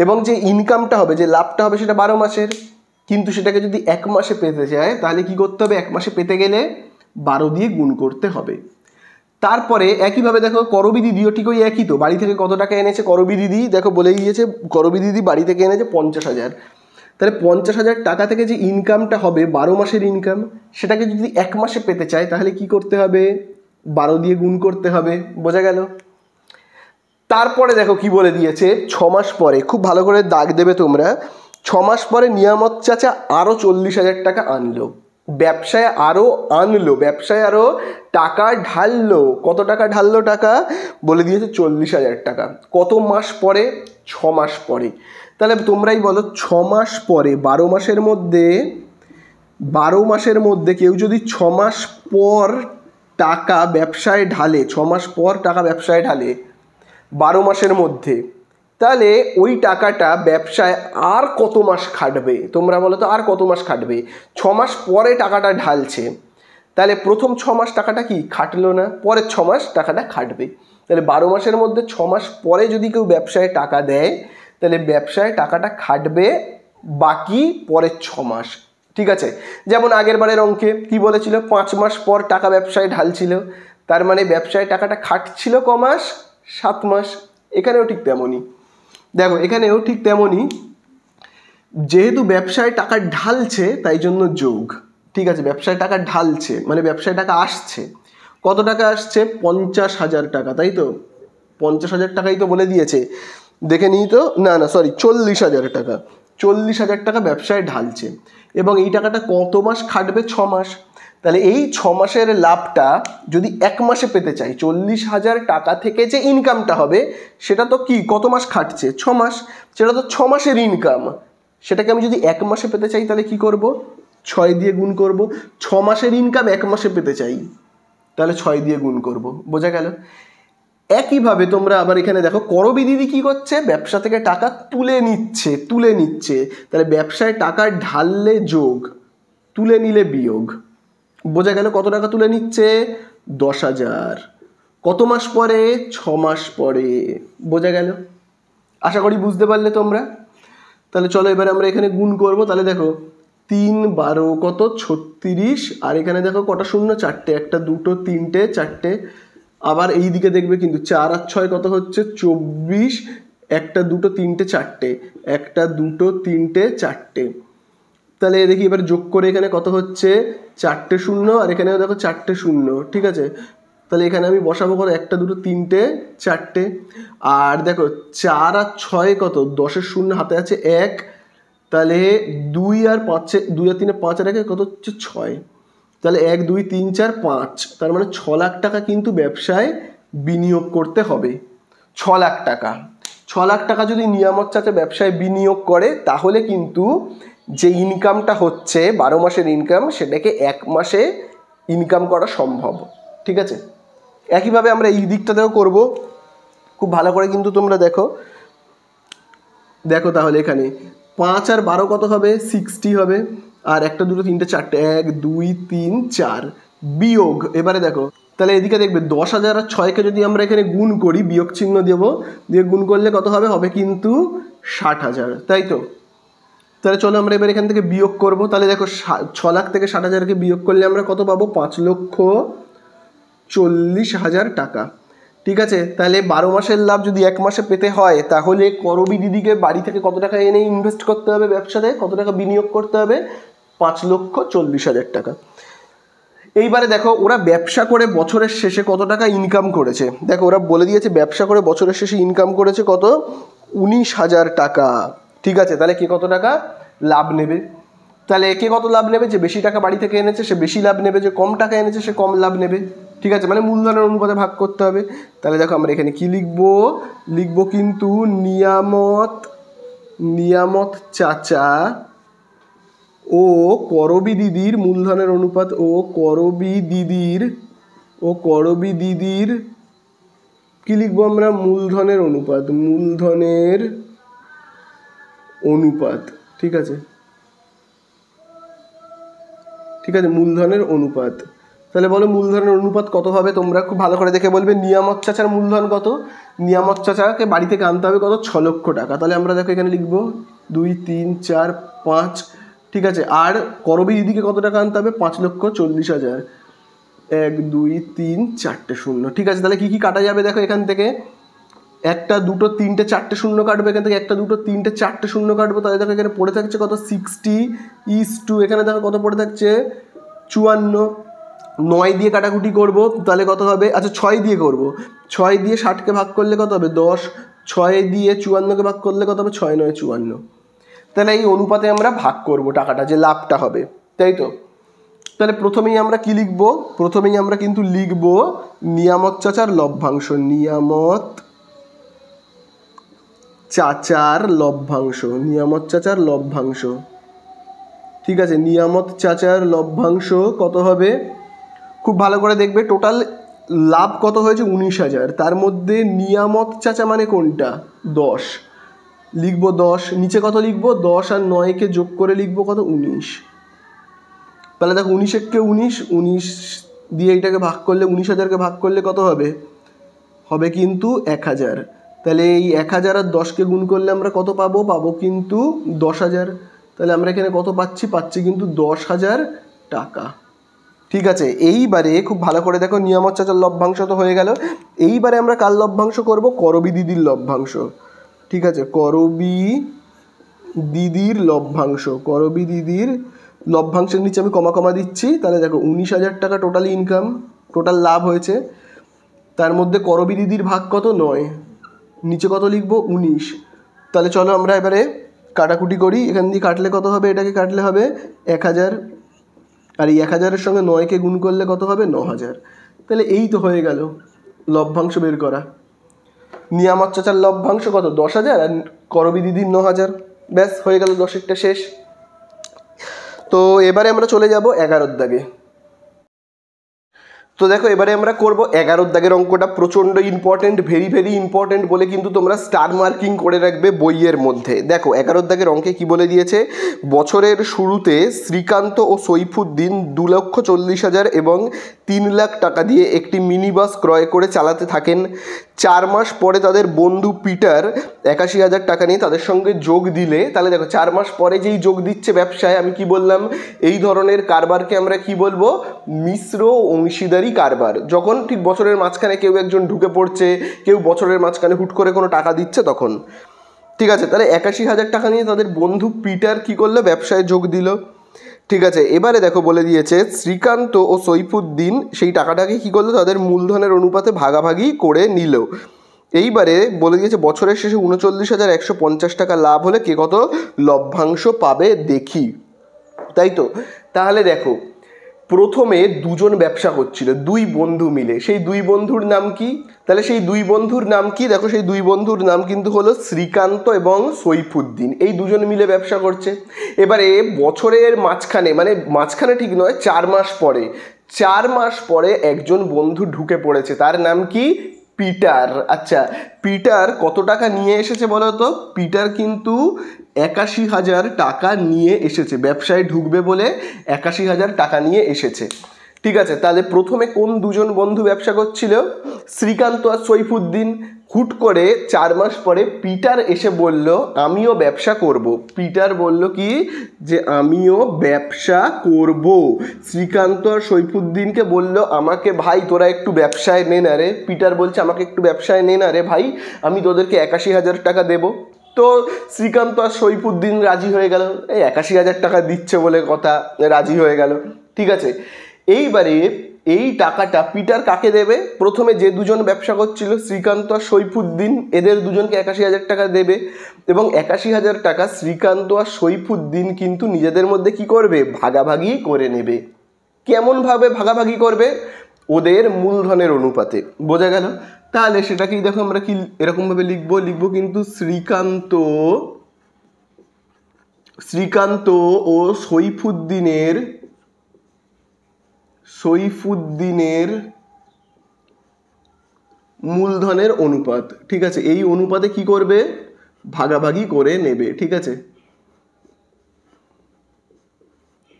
এবং যে ইনকামটা হবে, যে লাভটা হবে সেটা 12 মাসের, কিন্তু সেটাকে যদি 1 মাসে পেতে চায় তাহলে কি করতে হবে, 1 মাসে পেতে গেলে 12 দিয়ে গুণ করতে হবে। তারপরে একইভাবে দেখো করবি দিদিও ঠিক ওই একই তো, বাড়ি থেকে কত টাকা এনেছে করবি দিদি, দেখো বলেই দিয়েছে, করবি দিদি বাড়ি থেকে এনেছে 50,000। তাহলে 50,000 টাকা থেকে যে ইনকামটা হবে 12 মাসের ইনকাম, সেটাকে যদি 1 মাসে পেতে চায় তাহলে কি করতে হবে, 12 দিয়ে গুণ করতে হবে, বোঝা গেল। তারপরে দেখো কি বলে দিয়েছে, 6 মাস পরে, খুব ভালো করে দাগ দেবে তোমরা, 6 মাস পরে নিয়ামত চাচা আরও 40,000 টাকা আনলো, ব্যবসায় আরও টাকা ঢাললো। কত টাকা ঢাললো, টাকা বলে দিয়েছে 40,000 টাকা। কত মাস পরে, 6 মাস পরে। তাহলে তোমরাই বলো, 6 মাস পরে 12 মাসের মধ্যে কেউ যদি 6 মাস পর টাকা ব্যবসায় ঢালে, 6 মাস পর টাকা ব্যবসায় ঢালে 12 মাসের মধ্যে, তাহলে ওই টাকাটা ব্যবসায় আর কত মাস খাটবে, তোমরা বলো তো আর কত মাস খাটবে। 6 মাস পরে টাকাটা ঢালছে, তাহলে প্রথম 6 মাস টাকাটা কি খাটলো না, পরের 6 মাস টাকাটা খাটবে। তাহলে 12 মাসের মধ্যে 6 মাস পরে যদি কেউ ব্যবসায় টাকা দেয় তাহলে ব্যবসায় টাকাটা খাটবে বাকি পরের 6 মাস, ঠিক আছে। যেমন আগের বারের অঙ্কে কি বলেছিল, 5 মাস পর টাকা ব্যবসায় ঢালছিল, তার মানে ব্যবসায় টাকাটা খাটছিল ক মাস, 7 মাস। এখানেও ঠিক তেমনই, দেখো এখানেও ঠিক তেমনই, যেহেতু ব্যবসায় টাকা ঢালছে তাই জন্য যোগ, ঠিক আছে, ব্যবসায় টাকা ঢালছে মানে ব্যবসায় টাকা আসছে। কত টাকা আসছে, 50,000 টাকা, তাই তো, 50,000 টাকাই তো বলে দিয়েছে, দেখে নিই তো, না 40,000 টাকা, 40,000 টাকা ব্যবসায় ঢালছে, এবং এই টাকাটা কত মাস খাটবে, 6 মাস। তাহলে এই 6 মাসের লাভটা যদি 1 মাসে পেতে চাই, 40,000 টাকা থেকে যে ইনকামটা হবে সেটা তো কি কত মাস খাটছে, 6 মাস, সেটা তো 6 মাসের ইনকাম, সেটাকে আমি যদি 1 মাসে পেতে চাই তাহলে কি করব, 6 দিয়ে গুণ করব। 6 মাসের ইনকাম 1 মাসে পেতে চাই তাহলে 6 দিয়ে গুণ করব, বোঝা গেল। একইভাবে তোমরা আবার এখানে দেখো, করবি দিদি কি করছে, ব্যবসা থেকে টাকা তুলে নিচ্ছে, তাহলে ব্যবসায় টাকা ঢাললে যোগ, তুলে নিলে বিয়োগ, বোঝা গেল। কত টাকা তুলে নিচ্ছে, 10,000, কত মাস পরে, 6 মাস পরে, বোঝা গেল। আশা করি বুঝতে পারলে তোমরা। তাহলে চলো এবার আমরা এখানে গুণ করব। তাহলে দেখো 3 12 কত 36, আর এখানে দেখো কটা শূন্য, 4টে, 1 2 3 4টে, আবার এই দিকে দেখবে কিন্তু 4 আর 6 কত হচ্ছে 24, 1 2 3 4টে, 1 2 3 4টে। তাহলে দেখি এবার যোগ করে এখানে কত হচ্ছে, 4টে শূন্য, আর এখানেও দেখো 4টে শূন্য, ঠিক আছে। তাহলে এখানে আমি বসাবো কত, 1 2 3 4টে, আর দেখো 4 আর 6 কত, 10-এর শূন্য হাতে আছে 1, তাহলে 2 আর 5, 2 আর 3 5 আর 1 কত হচ্ছে 6, তাহলে 1 2 3 4 5, তার মানে 6 লাখ টাকা কিন্তু ব্যবসায় বিনিয়োগ করতে হবে। 6 লাখ টাকা, 6 লাখ টাকা যদি নিয়ামত চাচা ব্যবসায় বিনিয়োগ করে তাহলে কিন্তু যে ইনকামটা হচ্ছে 12 মাসের ইনকাম, সেটাকে 1 মাসে ইনকাম করা সম্ভব। ঠিক আছে, একইভাবে আমরা এই দিকটাতেও করব। খুব ভালো করে কিন্তু তোমরা দেখো তাহলে এখানে 5 আর 12 কত হবে? 60 হবে। আর 1 2 3 4 1 2 3 4 বিয়োগ, এবারে দেখো তাহলে এদিকে দেখবে 10,000 আর 6কে যদি আমরা এখানে গুণ করি, বিয়োগ চিহ্ন দেব, দিয়ে গুণ করলে কত হবে? হবে কিন্তু 60,000, তাই তো? তাহলে চলো আমরা এবার এখান থেকে বিয়োগ করব। তাহলে দেখো 6 লাখ থেকে 60,000কে বিয়োগ করলে আমরা কত পাবো? 5,40,000 টাকা। ঠিক আছে, তাহলে 12 মাসের লাভ যদি 1 মাসে পেতে হয়, তাহলে করবি দিদিকে বাড়ি থেকে কত টাকা এনে ইনভেস্ট করতে হবে, ব্যবসাতে কত টাকা বিনিয়োগ করতে হবে? 5,40,000 টাকা। এইবারে দেখো ওরা ব্যবসা করে বছরের শেষে কত টাকা ইনকাম করেছে। দেখো ওরা বলে দিয়েছে ব্যবসা করে বছরের শেষে ইনকাম করেছে কত? 19,000 টাকা। ঠিক আছে, তাহলে কে কত টাকা লাভ নেবে? তাহলে কে কত লাভ নেবে? যে বেশি টাকা বাড়ি থেকে এনেছে সে বেশি লাভ নেবে, যে কম টাকা এনেছে সে কম লাভ নেবে। ঠিক আছে, মানে মূলধনের অনুপাতে ভাগ করতে হবে। তাহলে দেখো আমরা এখানে কি লিখবো কিন্তু নিয়ামত চাচা ও করবি দিদির মূলধনের অনুপাত করবি দিদির কি লিখবো আমরা? মূলধনের অনুপাত। ঠিক আছে, মূলধনের অনুপাত। তাহলে বলো মূলধনের অনুপাত কত হবে? তোমরা খুব ভালো করে দেখে বলবে। নিয়ামত চাচার মূলধন কত? নিয়ামত চাচাকে বাড়ি থেকে আনতে হবে কত? 6 লক্ষ টাকা। তাহলে আমরা দেখো এখানে লিখবো 2 3 4 5। ঠিক আছে, আর করবি দিদিকে কত টাকা আনতে হবে? 5,40,000। 1 2 3 4টে শূন্য। ঠিক আছে, তাহলে কি কাটা যাবে? দেখো এখান থেকে 1 2 3 4টে শূন্য কাটবো, এখান থেকে 1 2 3 4টে শূন্য কাটবো। তাহলে দেখো এখানে পড়ে থাকছে কত? 60:2। এখানে দেখো কত পড়ে থাকছে? 54। 9 দিয়ে কাটাকুটি করব, তাহলে কত হবে? আচ্ছা 6 দিয়ে করব। 6 দিয়ে 60কে ভাগ করলে কত হবে? 10। 6 দিয়ে 54কে ভাগ করলে কত হবে? 6 9 54। তাহলে এই অনুপাতে আমরা ভাগ করব টাকাটা, যে লাভটা হবে, তাই তো? তাহলে প্রথমেই আমরা কি লিখব? প্রথমেই আমরা কিন্তু লিখব নিয়ামত চাচার লভ্যাংশ। নিয়ামত চাচার লভ্যাংশ। ঠিক আছে, নিয়ামত চাচার লভ্যাংশ কত হবে? খুব ভালো করে দেখবে টোটাল লাভ কত হয়েছে? 19,000। তার মধ্যে নিয়ামত চাচা মানে কোনটা? 10 লিখবো। 10 নিচে কত লিখবো? 10 আর 9কে যোগ করে লিখবো কত? 19। তাহলে দেখো 19 দিয়ে এইটাকে ভাগ করলে, 19,000কে ভাগ করলে কত হবে? হবে কিন্তু 1,000। তাহলে এই 1,000 আর 10কে গুণ করলে আমরা কত পাবো? পাবো কিন্তু 10,000। তাহলে আমরা এখানে কত পাচ্ছি কিন্তু 10,000 টাকা। ঠিক আছে, এইবারে খুব ভালো করে দেখো নিয়ামত চাচার লভ্যাংশ তো হয়ে গেল। এইবারে আমরা কার লভ্যাংশ করব? করবি দিদির লভ্যাংশ। ঠিক আছে, করবি দিদির লভ্যাংশের নিচে আমি কমা দিচ্ছি। তাহলে দেখো 19,000 টাকা টোটাল ইনকাম, টোটাল লাভ হয়েছে। তার মধ্যে করবি দিদির ভাগ কত? 9। নিচে কত লিখবো? 19। তাহলে চলো আমরা এবারে কাটাকুটি করি। এখান দিয়ে কাটলে কত হবে? এটাকে কাটলে হবে 1,000। আর এই 1,000-এর সঙ্গে 9কে গুণ করলে কত হবে? 9,000। তাহলে এই তো হয়ে গেল লভ্যাংশ বের করা। নিয়ামত চাচার লভ্যাংশ কত? 10,000 আর করবি দিদির 9,000। ব্যাস হয়ে গেল, 10-এরটা শেষ। তো এবারে আমরা চলে যাব 11-র দাগে। তো দেখো এবারে আমরা করব 11-র দাগের অঙ্কটা। প্রচণ্ড ইম্পর্টেন্ট, ভেরি ইম্পর্টেন্ট বলে কিন্তু তোমরা স্টার মার্কিং করে রাখবে বইয়ের মধ্যে। দেখো 11-র দাগের অঙ্কে কি বলে দিয়েছে? বছরের শুরুতে শ্রীকান্ত ও সৈফুদ্দিন 2,40,000 এবং 3 লাখ টাকা দিয়ে একটি মিনি বাস ক্রয় করে চালাতে থাকেন। 4 মাস পরে তাদের বন্ধু পিটার 81,000 টাকা নিয়ে তাদের সঙ্গে যোগ দিলে, তাহলে দেখো 4 মাস পরে যেই যোগ দিচ্ছে ব্যবসায়, আমি কি বললাম? এই ধরনের কারবারকে আমরা কি বলবো? মিশ্র অংশীদারি কারবার। যখন ঠিক বছরের মাঝখানে কেউ একজন ঢুকে পড়ছে, কেউ বছরের মাঝখানে হুট করে কোনো টাকা দিচ্ছে তখন। ঠিক আছে, তাহলে 81,000 টাকা নিয়ে তাদের বন্ধু পিটার কি করলো? ব্যবসায় যোগ দিল। ঠিক আছে, এবারে দেখো বলে দিয়েছে শ্রীকান্ত ও সৈফুদ্দিন সেই টাকাটাকে কি করলো? তাদের মূলধনের অনুপাতে ভাগাভাগি করে নিল। এইবারে বলে দিয়েছে বছরের শেষে 39,150 টাকা লাভ হলে কে কত লভ্যাংশ পাবে দেখি, তাই তো? তাহলে দেখো প্রথমে দুজন ব্যবসা করছিল, দুই বন্ধু মিলে। সেই দুই বন্ধুর নাম কি? তাহলে সেই দুই বন্ধুর নাম কি? দেখো সেই দুই বন্ধুর নাম কিন্তু হলো শ্রীকান্ত এবং সৈফুদ্দিন। এই দুজন মিলে ব্যবসা করছে। এবারে বছরের মাঝখানে, মানে মাঝখানে ঠিক নয়, 4 মাস পরে, 4 মাস পরে একজন বন্ধু ঢুকে পড়েছে। তার নাম কি? পিটার। আচ্ছা, পিটার কত টাকা নিয়ে এসেছে বলো তো? পিটার কিন্তু 81,000 টাকা নিয়ে এসেছে। ব্যবসায় ঢুকবে বলে 81,000 টাকা নিয়ে এসেছে। ঠিক আছে, তাহলে প্রথমে কোন দুজন বন্ধু ব্যবসা করছিল? শ্রীকান্ত আর সৈফুদ্দিন। হুট করে 4 মাস পরে পিটার এসে বলল আমিও ব্যবসা করব। পিটার বলল কি? যে আমিও ব্যবসা করব। শ্রীকান্ত আর সৈফুদ্দিনকে বলল আমাকে ভাই তোরা একটু ব্যবসায় নে না রে। পিটার বলছে আমাকে একটু ব্যবসায় নে না রে ভাই, আমি তোদেরকে 81,000 টাকা দেবো। তো শ্রীকান্ত আর সৈফুদ্দিন রাজি হয়ে গেল। এই 81,000 টাকা দিচ্ছে বলে কথা, রাজি হয়ে গেল। ঠিক আছে, এইবারে এই টাকাটা পিটার কাকে দেবে? প্রথমে যে দুজন ব্যবসা করছিল শ্রীকান্ত আর সৈফুদ্দিন, এদের দুজনকে 81,000 টাকা দেবে এবং 81,000 টাকা শ্রীকান্ত আর সৈফুদ্দিন কিন্তু নিজেদের মধ্যে কি করবে? ভাগাভাগি করে নেবে। কেমনভাবে ভাগাভাগি করবে? ওদের মূলধনের অনুপাতে। বোঝা গেল? তাহলে সেটাকেই দেখো আমরা কি এরকমভাবে লিখবো কিন্তু শ্রীকান্ত ও সৈফুদ্দিনের মূলধনের অনুপাত। ঠিক আছে, এই অনুপাতে কি করবে? ভাগাভাগি করে নেবে। ঠিক আছে,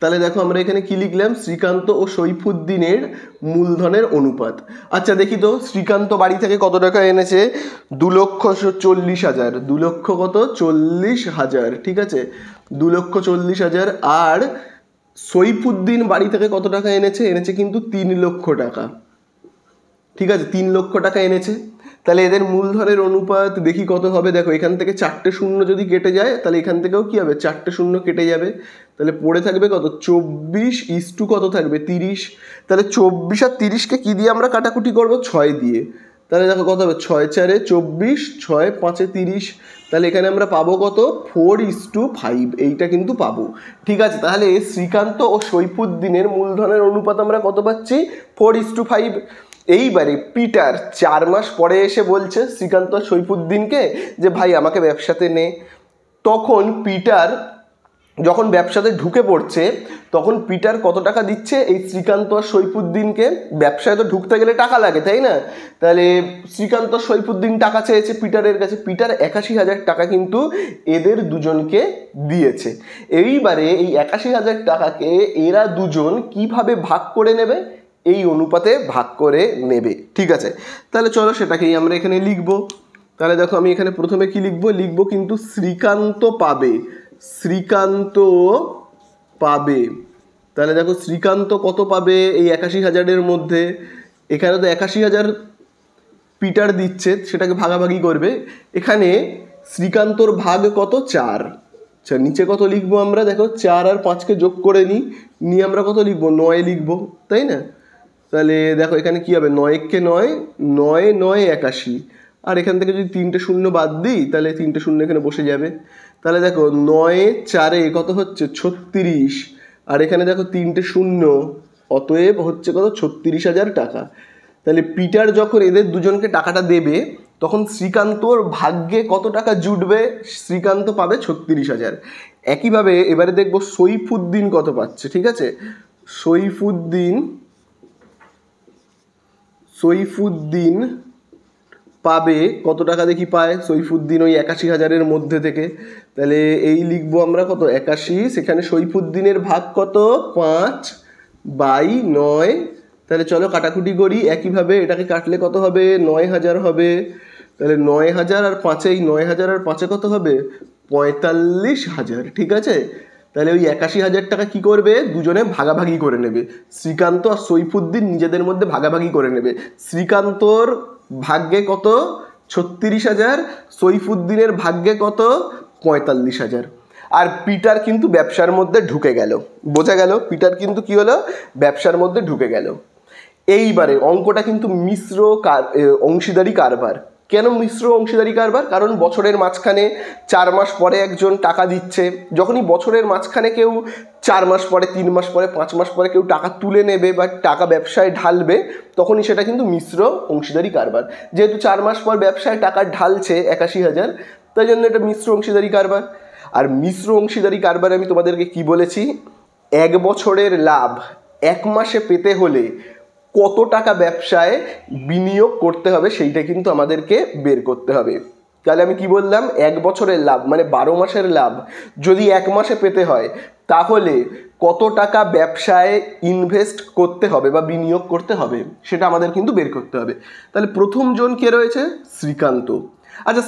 তাহলে দেখো আমরা এখানে কি লিখলাম? শ্রীকান্ত ও সৈফুদ্দিনের মূলধনের অনুপাত। আচ্ছা দেখি তো, শ্রীকান্ত বাড়ি থেকে কত টাকা এনেছে? 2,40,000। 2 লক্ষ কত? 40,000। ঠিক আছে, 2,40,000। আর সৈফুদ্দিন বাড়ি থেকে কত টাকা এনেছে? এনেছে কিন্তু 3 লক্ষ টাকা। ঠিক আছে, 3 লক্ষ টাকা এনেছে। তাহলে এদের মূলধনের অনুপাত দেখি কত হবে। দেখো এখান থেকে 4টে শূন্য যদি কেটে যায় তাহলে এখান থেকেও কি হবে? 4টে শূন্য কেটে যাবে। তাহলে পড়ে থাকবে কত? 24 কত থাকবে? 30। তাহলে 24 আর 30কে কি দিয়ে আমরা কাটাকুটি করব? 6 দিয়ে। তাহলে দেখো কত হবে? 6 4 24, 6 5 30। তাহলে এখানে আমরা পাবো কত? 4:5। এইটা কিন্তু পাবো। ঠিক আছে, তাহলে শ্রীকান্ত ও সৈফুদ্দিনের মূলধনের অনুপাত আমরা কত পাচ্ছি? 4:5। এইবারে পিটার 4 মাস পরে এসে বলছে শ্রীকান্ত আর সৈফুদ্দিনকে যে ভাই আমাকে ব্যবসাতে নে। তখন পিটার যখন ব্যবসাতে ঢুকে পড়ছে তখন পিটার কত টাকা দিচ্ছে এই শ্রীকান্ত আর সৈফুদ্দিনকে? ব্যবসায় তো ঢুকতে গেলে টাকা লাগে, তাই না? তাহলে শ্রীকান্ত আর সৈফুদ্দিন টাকা চেয়েছে পিটারের কাছে। পিটার 81,000 টাকা কিন্তু এদের দুজনকে দিয়েছে। এইবারে এই 81,000 টাকাকে এরা দুজন কিভাবে ভাগ করে নেবে? এই অনুপাতে ভাগ করে নেবে। ঠিক আছে, তাহলে চলো সেটাকেই আমরা এখানে লিখবো। তাহলে দেখো আমি এখানে প্রথমে কি লিখবো কিন্তু শ্রীকান্ত পাবে। তাহলে দেখো শ্রীকান্ত কত পাবে এই 81,000-এর মধ্যে? এখানে তো 81,000 পিটার দিচ্ছে, সেটাকে ভাগাভাগি করবে। এখানে শ্রীকান্তর ভাগ কত? 4। আচ্ছা, নিচে কত লিখবো আমরা? দেখো 4 আর 5কে যোগ করে নিয়ে আমরা কত লিখবো? 9 লিখবো, তাই না? তাহলে দেখো এখানে কি হবে? 9 9 9 9 81। আর এখান থেকে যদি 3টে শূন্য বাদ দিই তাহলে 3টে শূন্য এখানে বসে যাবে। তাহলে দেখো 9 4 কত হচ্ছে? 36। আর এখানে দেখো 3টে শূন্য, অতএব হচ্ছে কত? 36,000 টাকা। তাহলে পিটার যখন এদের দুজনকে টাকাটা দেবে তখন শ্রীকান্তর ভাগ্যে কত টাকা জুটবে? শ্রীকান্ত পাবে 36,000। একইভাবে এবারে দেখবো সৈফুদ্দিন কত পাচ্ছে। ঠিক আছে, সৈফুদ্দিন পাবে কত টাকা দেখি পায়? সৈফুদ্দিন ওই 81,000-এর মধ্যে থেকে। তাহলে এই লিখবো আমরা কত? 81। সেখানে সৈফুদ্দিনের ভাগ কত? 5/9। তাহলে চলো কাটাকুটি করি। একইভাবে এটাকে কাটলে কত হবে? 9,000 হবে। তাহলে 9,000 আর 5 9,000 আর 5 কত হবে? 45,000। ঠিক আছে, তাহলে ওই 81,000 টাকা কি করবে? দুজনে ভাগাভাগি করে নেবে। শ্রীকান্ত আর সৈফুদ্দিন নিজেদের মধ্যে ভাগাভাগি করে নেবে। শ্রীকান্তর ভাগ্যে কত? 36,000। সৈফুদ্দিনের ভাগ্যে কত? 45,000। আর পিটার কিন্তু ব্যবসার মধ্যে ঢুকে গেল। বোঝা গেল? পিটার কিন্তু কি হলো? ব্যবসার মধ্যে ঢুকে গেল। এইবারে অঙ্কটা কিন্তু মিশ্র অংশীদারি কারবার। কেন মিশ্র অংশীদারি কারবার? কারণ বছরের মাঝখানে 4 মাস পরে একজন টাকা দিচ্ছে, যখনই বছরের মাঝখানে কেউ 4 মাস পরে, 3 মাস পরে, 5 মাস পরে কেউ টাকা তুলে নেবে বা টাকা ব্যবসায় ঢালবে, তখনই সেটা কিন্তু মিশ্র অংশীদারি কারবার। যেহেতু 4 মাস পর ব্যবসায় টাকা ঢালছে 81,000, তাই জন্য এটা মিশ্র অংশীদারি কারবার। আর মিশ্র অংশীদারি কারবারে আমি তোমাদেরকে কি বলেছি, 1 বছরের লাভ 1 মাসে পেতে হলে কত টাকা ব্যবসায় বিনিয়োগ করতে হবে সেইটা কিন্তু আমাদেরকে বের করতে হবে। তাহলে আমি কি বললাম, 1 বছরের লাভ মানে 12 মাসের লাভ যদি 1 মাসে পেতে হয়, তাহলে কত টাকা ব্যবসায় ইনভেস্ট করতে হবে বা বিনিয়োগ করতে হবে সেটা আমাদের কিন্তু বের করতে হবে। তাহলে প্রথম জন কে রয়েছে? শ্রীকান্ত। আচ্ছা,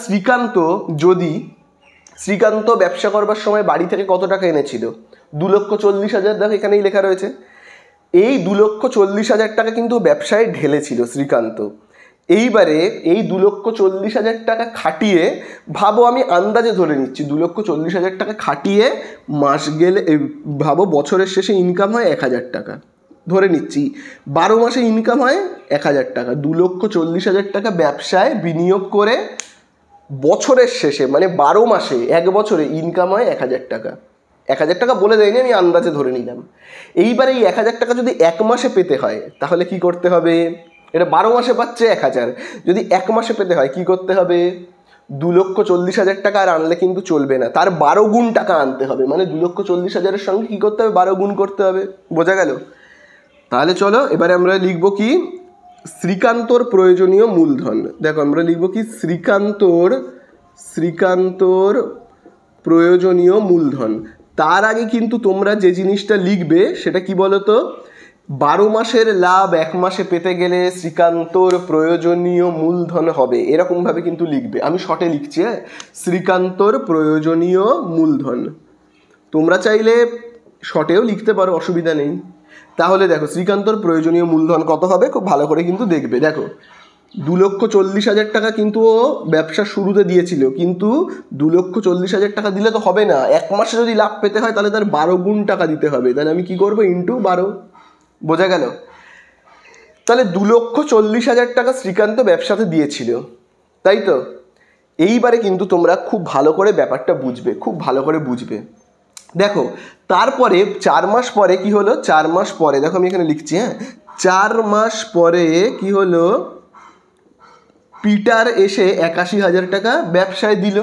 শ্রীকান্ত ব্যবসা করবার সময় বাড়ি থেকে কত টাকা এনেছিল? 2,40,000। দেখো এখানেই লেখা রয়েছে। এই 2,40,000 টাকা কিন্তু ব্যবসায় ঢেলেছিল শ্রীকান্ত। এইবারে এই 2,40,000 টাকা খাটিয়ে, ভাবো আমি আন্দাজে ধরে নিচ্ছি, 2,40,000 টাকা খাটিয়ে মাস গেলে, ভাবো বছরের শেষে ইনকাম হয় 1,000 টাকা, ধরে নিচ্ছি 12 মাসে ইনকাম হয় 1,000 টাকা। 2,40,000 টাকা ব্যবসায় বিনিয়োগ করে বছরের শেষে মানে 12 মাসে 1 বছরে ইনকাম হয় 1,000 টাকা। 1,000 টাকা বলে দেয়নি, আমি আন্দাজে ধরে নিলাম। এইবারে এই 1,000 টাকা যদি 1 মাসে পেতে হয় তাহলে কি করতে হবে? এটা 12 মাসে পাচ্ছে 1,000, যদি 1 মাসে পেতে হয় কি করতে হবে? 2,40,000 টাকা আর আনলে কিন্তু চলবে না, তার 12 গুণ টাকা আনতে হবে। মানে 2,40,000-এর সঙ্গে কি করতে হবে? 12 গুণ করতে হবে। বোঝা গেল? তাহলে চলো এবারে আমরা লিখব কি, শ্রীকান্তর প্রয়োজনীয় মূলধন। দেখো আমরা লিখব কি, শ্রীকান্তর প্রয়োজনীয় মূলধন। তার আগে কিন্তু তোমরা যে জিনিসটা লিখবে সেটা কি বলো তো, 12 মাসের লাভ 1 মাসে পেতে গেলে শ্রীকান্তর প্রয়োজনীয় মূলধন হবে, এরকমভাবে কিন্তু লিখবে। আমি শর্টে লিখছি, হ্যাঁ, শ্রীকান্তর প্রয়োজনীয় মূলধন। তোমরা চাইলে শর্টেও লিখতে পারো, অসুবিধা নেই। তাহলে দেখো শ্রীকান্তর প্রয়োজনীয় মূলধন কত হবে, খুব ভালো করে কিন্তু দেখবে। দেখো 2,40,000 টাকা কিন্তু ও ব্যবসা শুরুতে দিয়েছিল, কিন্তু 2,40,000 টাকা দিলে তো হবে না। 1 মাসে যদি লাভ পেতে হয় তাহলে তার 12 গুণ টাকা দিতে হবে। তাহলে আমি কি করবো, ইন্টু 12। বোঝা গেল? তাহলে 2,40,000 টাকা শ্রীকান্ত ব্যবসাতে দিয়েছিল, তাই তো? এইবারে কিন্তু তোমরা খুব ভালো করে ব্যাপারটা বুঝবে, খুব ভালো করে বুঝবে। দেখো তারপরে 4 মাস পরে কি হলো, 4 মাস পরে দেখো আমি এখানে লিখছি, হ্যাঁ, 4 মাস পরে কি হলো, পিটার এসে 81,000 টাকা ব্যবসায় দিল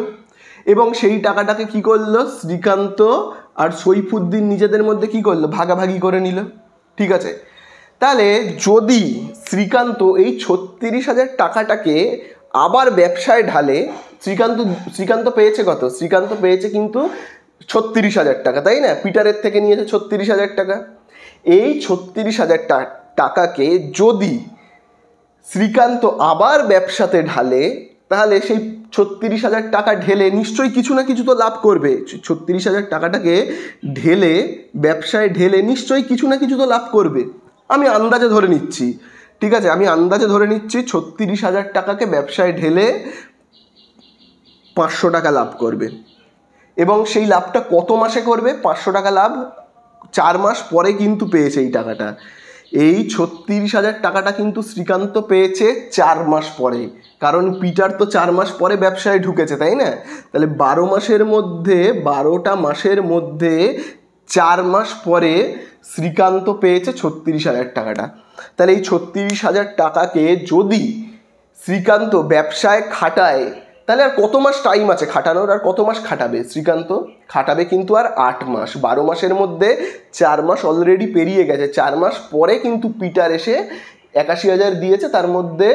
এবং সেই টাকাটাকে কি করলো, শ্রীকান্ত আর সৈফুদ্দিন নিজেদের মধ্যে কি করলো, ভাগাভাগি করে নিল। ঠিক আছে? তাহলে যদি শ্রীকান্ত এই 36,000 টাকাটাকে আবার ব্যবসায় ঢালে, শ্রীকান্ত পেয়েছে কত? শ্রীকান্ত পেয়েছে কিন্তু 36,000 টাকা, তাই না? পিটারের থেকে নিয়েছে 36,000 টাকা। এই 36,000 টাকাকে যদি শ্রীকান্ত আবার ব্যবসাতে ঢালে, তাহলে সেই 36,000 টাকা ঢেলে নিশ্চয়ই কিছু না কিছু তো লাভ করবে। 36,000 টাকাটাকে ঢেলে, ব্যবসায় ঢেলে নিশ্চয়ই কিছু না কিছু তো লাভ করবে। আমি আন্দাজে ধরে নিচ্ছি, ঠিক আছে? আমি আন্দাজে ধরে নিচ্ছি 36,000 টাকাকে ব্যবসায় ঢেলে 500 টাকা লাভ করবে। এবং সেই লাভটা কত মাসে করবে? 500 টাকা লাভ 4 মাস পরে কিন্তু পেয়েছে এই টাকাটা। এই 36,000 টাকাটা কিন্তু শ্রীকান্ত পেয়েছে 4 মাস পরে, কারণ পিটার তো 4 মাস পরে ব্যবসায় ঢুকেছে, তাই না? তাহলে 12 মাসের মধ্যে, 12টা মাসের মধ্যে 4 মাস পরে শ্রীকান্ত পেয়েছে 36,000 টাকাটা। তাহলে এই 36,000 টাকাকে যদি শ্রীকান্ত ব্যবসায় খাটায়, তাহলে আর কত মাস টাইম আছে খাটানোর? আর কত মাস খাটাবে শ্রীকান্ত? খাটাবে কিন্তু আর 8 মাস। 12 মাসের মধ্যে 4 মাস অলরেডি পেরিয়ে গেছে। 4 মাস পরে কিন্তু পিটার এসে 81,000 দিয়েছে, তার মধ্যে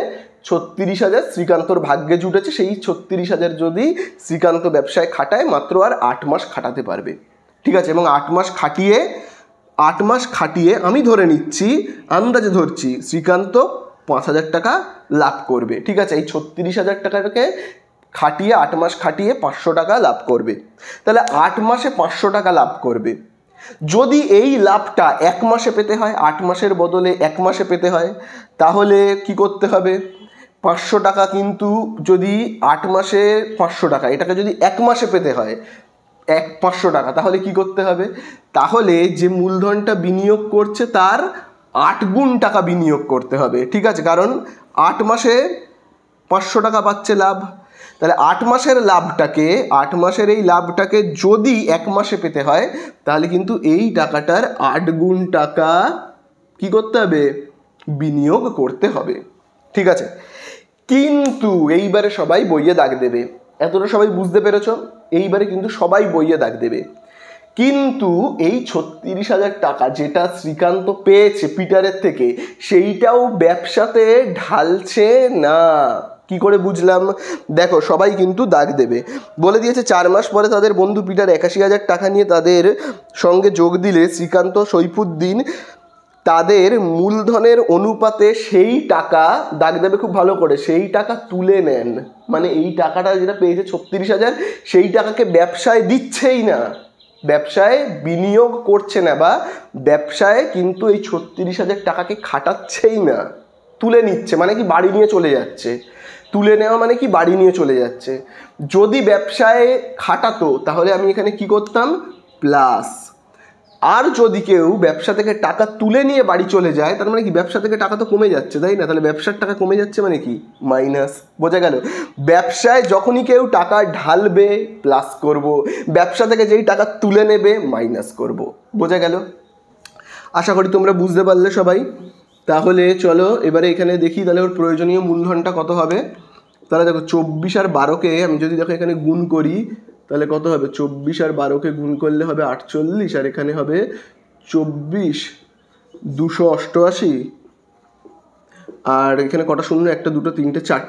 36,000 শ্রীকান্তর ভাগ্যে জুটেছে। সেই 36,000 যদি শ্রীকান্ত ব্যবসায় খাটায়, মাত্র আর 8 মাস খাটাতে পারবে। ঠিক আছে? এবং 8 মাস খাটিয়ে আমি ধরে নিচ্ছি, আন্দাজে ধরছি, শ্রীকান্ত 5,000 টাকা লাভ করবে। ঠিক আছে? এই 36,000 টাকাটাকে খাটিয়ে, 8 মাস খাটিয়ে 500 টাকা লাভ করবে। তাহলে 8 মাসে 500 টাকা লাভ করবে। যদি এই লাভটা 1 মাসে পেতে হয়, 8 মাসের বদলে 1 মাসে পেতে হয়, তাহলে কি করতে হবে? 500 টাকা কিন্তু যদি 8 মাসে 500 টাকা, এটাকে যদি 1 মাসে পেতে হয় 500 টাকা, তাহলে কি করতে হবে? তাহলে যে মূলধনটা বিনিয়োগ করছে তার 8 গুণ টাকা বিনিয়োগ করতে হবে। ঠিক আছে? কারণ 8 মাসে 500 টাকা পাচ্ছে লাভ। তাহলে 8 মাসের লাভটাকে, 8 মাসের এই লাভটাকে যদি 1 মাসে পেতে হয় তাহলে কিন্তু এই টাকাটার 8 গুণ টাকা কি করতে হবে, বিনিয়োগ করতে হবে। ঠিক আছে, কিন্তু এইবারে সবাই বইয়ে দাগ দেবে। এতটা সবাই বুঝতে পেরেছো? এইবারে কিন্তু সবাই বইয়ে দাগ দেবে। কিন্তু এই 36,000 টাকা যেটা শ্রীকান্ত পেয়েছে পিটারের থেকে, সেইটাও ব্যবসাতে ঢালছে না। কি করে বুঝলাম? দেখো সবাই কিন্তু দাগ দেবে। বলে দিয়েছে 4 মাস পরে তাদের বন্ধু পিটার 81,000 টাকা নিয়ে তাদের সঙ্গে যোগ দিলে শ্রীকান্ত সৈফুদ্দিন তাদের মূলধনের অনুপাতে সেই টাকা, দাগ দেবে খুব ভালো করে, সেই টাকা তুলে নেন। মানে এই টাকাটা যেটা পেয়েছে 36,000, সেই টাকাকে ব্যবসায় দিচ্ছেই না, ব্যবসায় বিনিয়োগ করছে না, বা ব্যবসায় কিন্তু এই 36,000 টাকাকে খাটাচ্ছেই না, তুলে নিচ্ছে। মানে কি, বাড়ি নিয়ে চলে যাচ্ছে। তুলে নেওয়া মানে কি, বাড়ি নিয়ে চলে যাচ্ছে। যদি ব্যবসায় খাটাতো তাহলে আমি এখানে কি করতাম, প্লাস। আর যদি কেউ ব্যবসা থেকে টাকা তুলে নিয়ে বাড়ি চলে যায়, তার মানে কি, ব্যবসা থেকে টাকা তো কমে যাচ্ছে, তাই না? তাহলে ব্যবসার টাকা কমে যাচ্ছে মানে কি, মাইনাস। বোঝা গেল? ব্যবসায় যখনই কেউ টাকা ঢালবে প্লাস করব, ব্যবসা থেকে যেই টাকা তুলে নেবে মাইনাস করব। বোঝা গেল? আশা করি তোমরা বুঝতে পারলে সবাই। তাহলে চলো এবারে এখানে দেখি তাহলে ওর প্রয়োজনীয় মূলধনটা কত হবে। তাহলে দেখো 24 আর 12কে আমি যদি দেখো এখানে গুণ করি তাহলে কত হবে, 24 আর 12কে গুণ করলে হবে 48, আর এখানে হবে 24 288, আর এখানে কটা শূন্য, 1 2 3 4,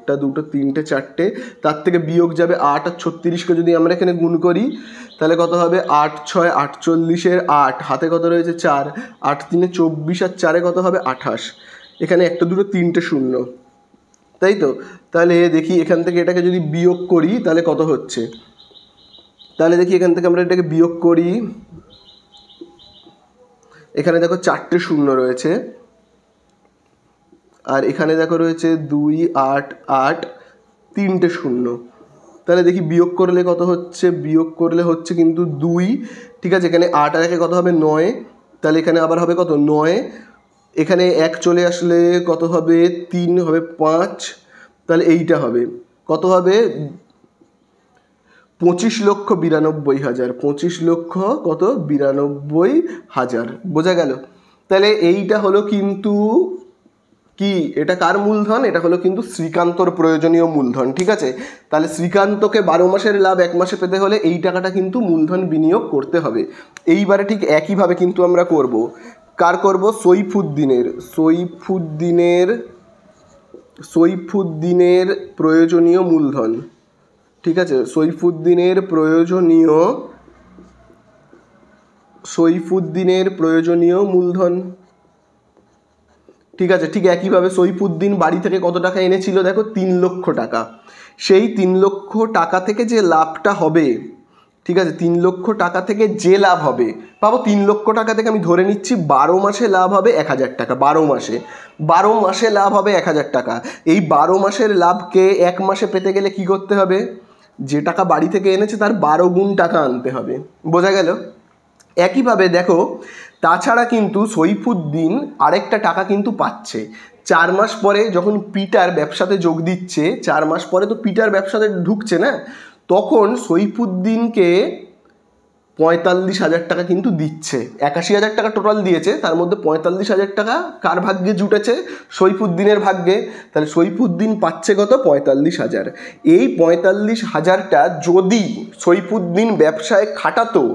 1 2 3 4, তার থেকে বিয়োগ যাবে 8 আর 36কে যদি আমরা এখানে গুণ করি তাহলে কত হবে, 8 6 48 8, হাতে কত রয়েছে 4, 8 3 24 আর 4 কত হবে 28, এখানে 1 2 3 শূন্য, তাই তো? তাহলে দেখি এখান থেকে এটাকে যদি বিয়োগ করি তাহলে কত হচ্ছে। তাহলে দেখি এখান থেকে আমরা এটাকে বিয়োগ করি, এখানে দেখো 4টে শূন্য রয়েছে, আর এখানে দেখো রয়েছে 2 8 8 3টে শূন্য। তাহলে দেখি বিয়োগ করলে কত হচ্ছে, বিয়োগ করলে হচ্ছে কিন্তু 2। ঠিক আছে, এখানে 8 আর 1 কত হবে 9, তাহলে এখানে আবার হবে কত 9, এখানে 1 চলে আসলে কত হবে 3 হবে 5, তাহলে এইটা হবে কত হবে 25,92,000, 25,00,000 কত 92,000। বোঝা গেল? তাহলে এইটা হলো কিন্তু কি, এটা কার মূলধন, এটা হলো কিন্তু শ্রীকান্তর প্রয়োজনীয় মূলধন। ঠিক আছে, তাহলে শ্রীকান্তকে 12 মাসের লাভ 1 মাসে পেতে হলে এই টাকাটা কিন্তু মূলধন বিনিয়োগ করতে হবে। এইবারে ঠিক একইভাবে কিন্তু আমরা করব। কার করব, সৈফুদ্দিনের প্রয়োজনীয় মূলধন। ঠিক আছে, সৈফুদ্দিনের প্রয়োজনীয় মূলধন। ঠিক আছে, ঠিক একইভাবে সৈফুদ্দিন বাড়ি থেকে কত টাকা এনেছিল, দেখো 3 লক্ষ টাকা। সেই 3 লক্ষ টাকা থেকে যে লাভটা হবে, ঠিক আছে, 3 লক্ষ টাকা থেকে যে লাভ হবে, পাবো 3 লক্ষ টাকা থেকে আমি ধরে নিচ্ছি 12 মাসে লাভ হবে 1,000 টাকা। 12 মাসে লাভ হবে 1,000 টাকা। এই 12 মাসের লাভকে 1 মাসে পেতে গেলে কি করতে হবে, যে টাকা বাড়ি থেকে এনেছে তার 12 গুণ টাকা আনতে হবে। বোঝা গেল? একইভাবে দেখো, তাছাড়া কিন্তু সৈফুদ্দিন আরেকটা টাকা কিন্তু পাচ্ছে 4 মাস পরে, যখন পিটার ব্যবসাতে যোগ দিচ্ছে, 4 মাস পরে তো পিটার ব্যবসাতে ঢুকছে না, তখন সৈফুদ্দিনকে 45,000 টাকা কিন্তু দিচ্ছে। 81,000 টাকা টোটাল দিয়েছে, তার মধ্যে 45,000 টাকা কার ভাগ্যে জুটেছে, সৈফুদ্দিনের ভাগ্যে। তাহলে সৈফুদ্দিন পাচ্ছে কত, 45,000। এই 45,000টা যদি সৈফুদ্দিন ব্যবসায় খাটাতো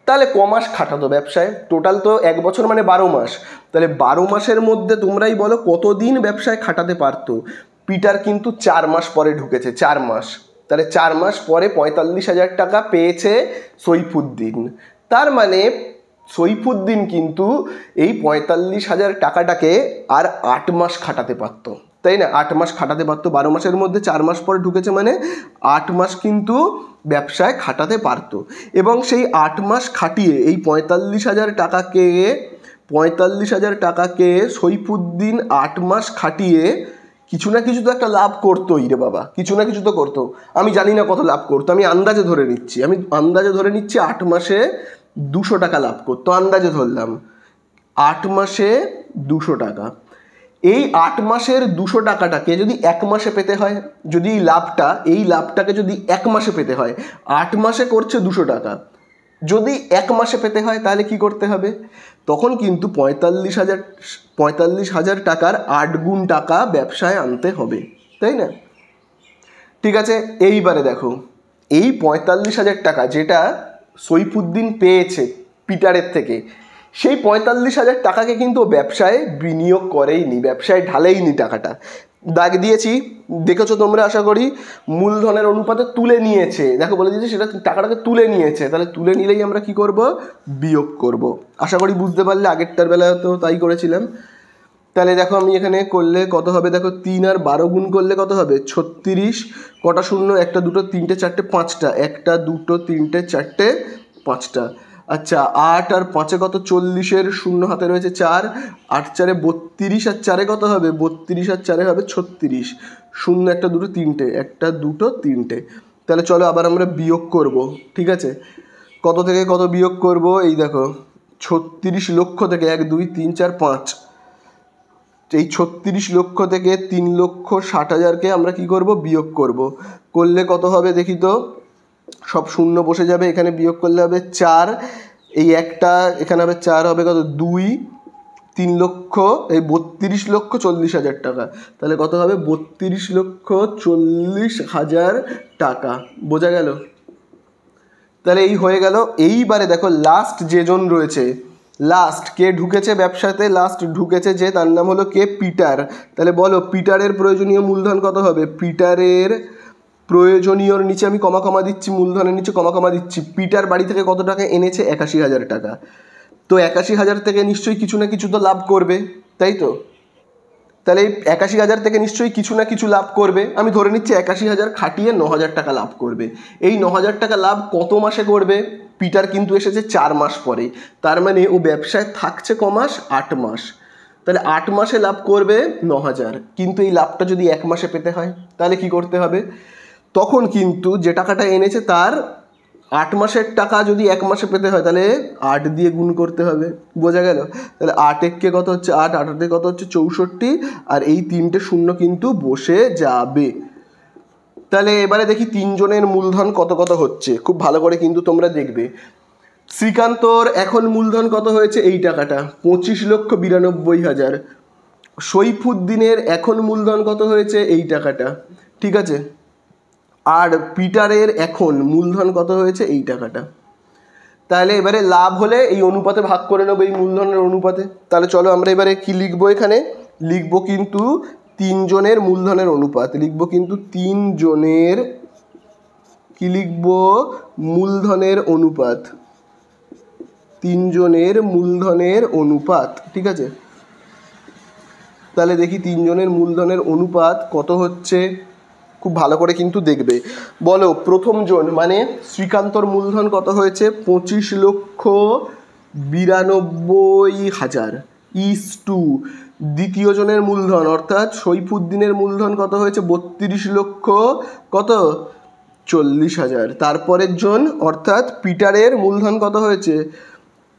তাহলে ক মাস খাটাতো ব্যবসায়, টোটাল তো 1 বছর মানে 12 মাস। তাহলে 12 মাসের মধ্যে তোমরাই বলো কতদিন ব্যবসায় খাটাতে পারতো। পিটার কিন্তু 4 মাস পরে ঢুকেছে, 4 মাস। তাহলে 4 মাস পরে 45,000 টাকা পেয়েছে সৈফুদ্দিন। তার মানে সৈফুদ্দিন কিন্তু এই 45,000 টাকাটাকে আর 8 মাস খাটাতে পারতো, তাই না? 8 মাস খাটাতে পারতো। 12 মাসের মধ্যে 4 মাস পরে ঢুকেছে মানে 8 মাস কিন্তু ব্যবসায় খাটাতে পারতো। এবং সেই 8 মাস খাটিয়ে এই 45,000 টাকাকে সৈফুদ্দিন 8 মাস খাটিয়ে কিছু না কিছু তো একটা লাভ করতোই রে বাবা, কিছু না কিছু তো করতো। আমি জানি না কত লাভ করতো, আমি আন্দাজে ধরে নিচ্ছি 8 মাসে 200 টাকা লাভ করতো, আন্দাজে ধরলাম 8 মাসে 200 টাকা। এই 8 মাসের 200 টাকাটাকে যদি 1 মাসে পেতে হয়, যদি এই লাভটাকে যদি 1 মাসে পেতে হয়, 8 মাসে করছে 200 টাকা, যদি 1 মাসে পেতে হয় তাহলে কি করতে হবে? তখন কিন্তু 45,000 টাকার 8 গুণ টাকা ব্যবসায় আনতে হবে, তাই না? ঠিক আছে, এইবারে দেখো এই 45,000 টাকা যেটা সৈফুদ্দিন পেয়েছে পিটারের থেকে, সেই 45,000 টাকাকে কিন্তু ব্যবসায় বিনিয়োগ করেইনি, ব্যবসায় ঢালেইনি টাকাটা। দাগ দিয়েছি, দেখেছো তোমরা আশা করি, মূলধনের অনুপাতে তুলে নিয়েছে। দেখো বলে দিয়েছে সেটা টাকাটাকে তুলে নিয়েছে, তাহলে তুলে নিলেই আমরা কি করব? বিয়োগ করব। আশা করি বুঝতে পারলে, আগেরটার বেলায় তো তাই করেছিলাম। তাহলে দেখো আমি এখানে করলে কত হবে, দেখো 3 আর 12 গুণ করলে কত হবে? 36। কটা শূন্য? 1 2 3 4 5টা, 1 2 3 4 5টা। আচ্ছা, 8 আর 5 কত? 40, শূন্য হাতে রয়েছে 4, 8 4 32, আর 4 কত হবে? 32 আর 4 হবে 36, শূন্য 1 2 3টে, 1 2 3টে। তাহলে চলো আবার আমরা বিয়োগ করব, ঠিক আছে? কত থেকে কত বিয়োগ করব? এই দেখো 36 লক্ষ থেকে 1 2 3 4 5, এই 36 লক্ষ থেকে 3,60,000কে আমরা কি করব? বিয়োগ করব। করলে কত হবে দেখি তো? সব শূন্য বসে যাবে, এখানে বিয়োগ করলে হবে 4, এই একটা এখানে হবে 4, হবে কত? 2, 3 লক্ষ, এই 32,40,000 টাকা। তাহলে কত হবে? 32,40,000 টাকা। বোঝা গেল? তাহলে এই হয়ে গেল। এইবারে দেখো লাস্ট যেজন রয়েছে, লাস্ট কে ঢুকেছে ব্যবসাতে? লাস্ট ঢুকেছে যে, তার নাম হলো কে? পিটার। তাহলে বলো পিটারের প্রয়োজনীয় মূলধন কত হবে? পিটারের প্রয়োজনীয়র নিচে আমি কমা কমা দিচ্ছি, মূলধনের নিচে কমা কমা দিচ্ছি। পিটার বাড়ি থেকে কত টাকা এনেছে? 81,000 টাকা। তো 81,000 থেকে নিশ্চয়ই কিছু না কিছু তো লাভ করবে, তাই তো? তাহলে এই 81,000 থেকে নিশ্চয়ই কিছু না কিছু লাভ করবে। আমি ধরে নিচ্ছি 81,000 খাটিয়ে 9,000 টাকা লাভ করবে। এই 9,000 টাকা লাভ কত মাসে করবে? পিটার কিন্তু এসেছে 4 মাস পরে, তার মানে ও ব্যবসায় থাকছে ক মাস? 8 মাস। তাহলে 8 মাসে লাভ করবে 9,000, কিন্তু এই লাভটা যদি 1 মাসে পেতে হয় তাহলে কি করতে হবে? তখন কিন্তু যে টাকাটা এনেছে তার 8 মাসের টাকা যদি 1 মাসে পেতে হয় তাহলে 8 দিয়ে গুণ করতে হবে। বোঝা গেল? তাহলে 8 একে কত হচ্ছে? 8, 8 একে কত হচ্ছে? 64, আর এই 3টে শূন্য কিন্তু বসে যাবে। তাহলে এবারে দেখি 3 জনের মূলধন কত কত হচ্ছে, খুব ভালো করে কিন্তু তোমরা দেখবে। শ্রীকান্তর এখন মূলধন কত হয়েছে? এই টাকাটা 25,92,000। সৈফুদ্দিনের এখন মূলধন কত হয়েছে? এই টাকাটা, ঠিক আছে? আর পিটারের এখন মূলধন কত হয়েছে? এই টাকাটা। তাহলে এবারে লাভ হলে এই অনুপাতে ভাগ করে নেবো, এই মূলধনের অনুপাতে। তাহলে চলো আমরা এবারে কি লিখবো? এখানে লিখবো কিন্তু 3 জনের মূলধনের অনুপাত, লিখবো কিন্তু 3 জনের, কি লিখবো? মূলধনের অনুপাত, 3 জনের মূলধনের অনুপাত, ঠিক আছে? তাহলে দেখি 3 জনের মূলধনের অনুপাত কত হচ্ছে, খুব ভালো করে কিন্তু দেখবে। বলো প্রথম জন মানে শ্রীকান্তর মূলধন কত হয়েছে? 25,92,000 ইস টু দ্বিতীয় জনের মূলধন অর্থাৎ সৈফুদ্দিনের মূলধন কত হয়েছে? 32,40,000। তারপরের জন অর্থাৎ পিটারের মূলধন কত হয়েছে?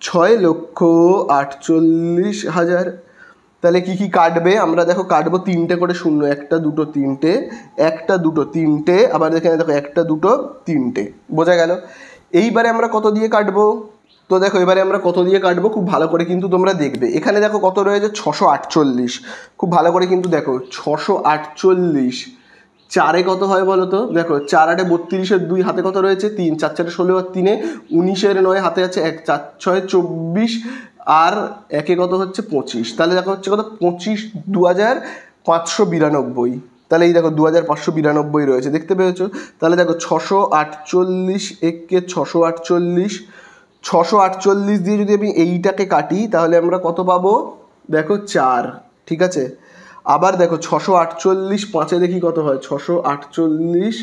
6,48,000। তাহলে কি কি কাটবে আমরা দেখো, কাটবো 3টে করে শূন্য, 1 2 3টে, 1 2 3টে, আবার এখানে দেখো 1 2 3টে। বোঝা গেল? এইবারে আমরা কত দিয়ে কাটবো? তো দেখো এবারে আমরা কত দিয়ে কাটবো খুব ভালো করে কিন্তু তোমরা দেখবে। এখানে দেখো কত রয়েছে? 648। খুব ভালো করে কিন্তু দেখো 648, 4-এ কত হয় বলো তো? দেখো 4 8 32, 2 হাতে কত রয়েছে? 3, 4 4 16, আর 3 19, 9 হাতে আছে 1, 4 6 24, আর 1-এ কত হচ্ছে? 25। তাহলে দেখো হচ্ছে কত? 25,592। তাহলে এই দেখো 2,592 রয়েছে, দেখতে পেয়েছো? তাহলে দেখো 648 একে 648, 648 দিয়ে যদি আমি এইটাকে কাটি তাহলে আমরা কত পাবো? দেখো 4, ঠিক আছে? আবার দেখো 648, 5-এ দেখি কত হয়? 648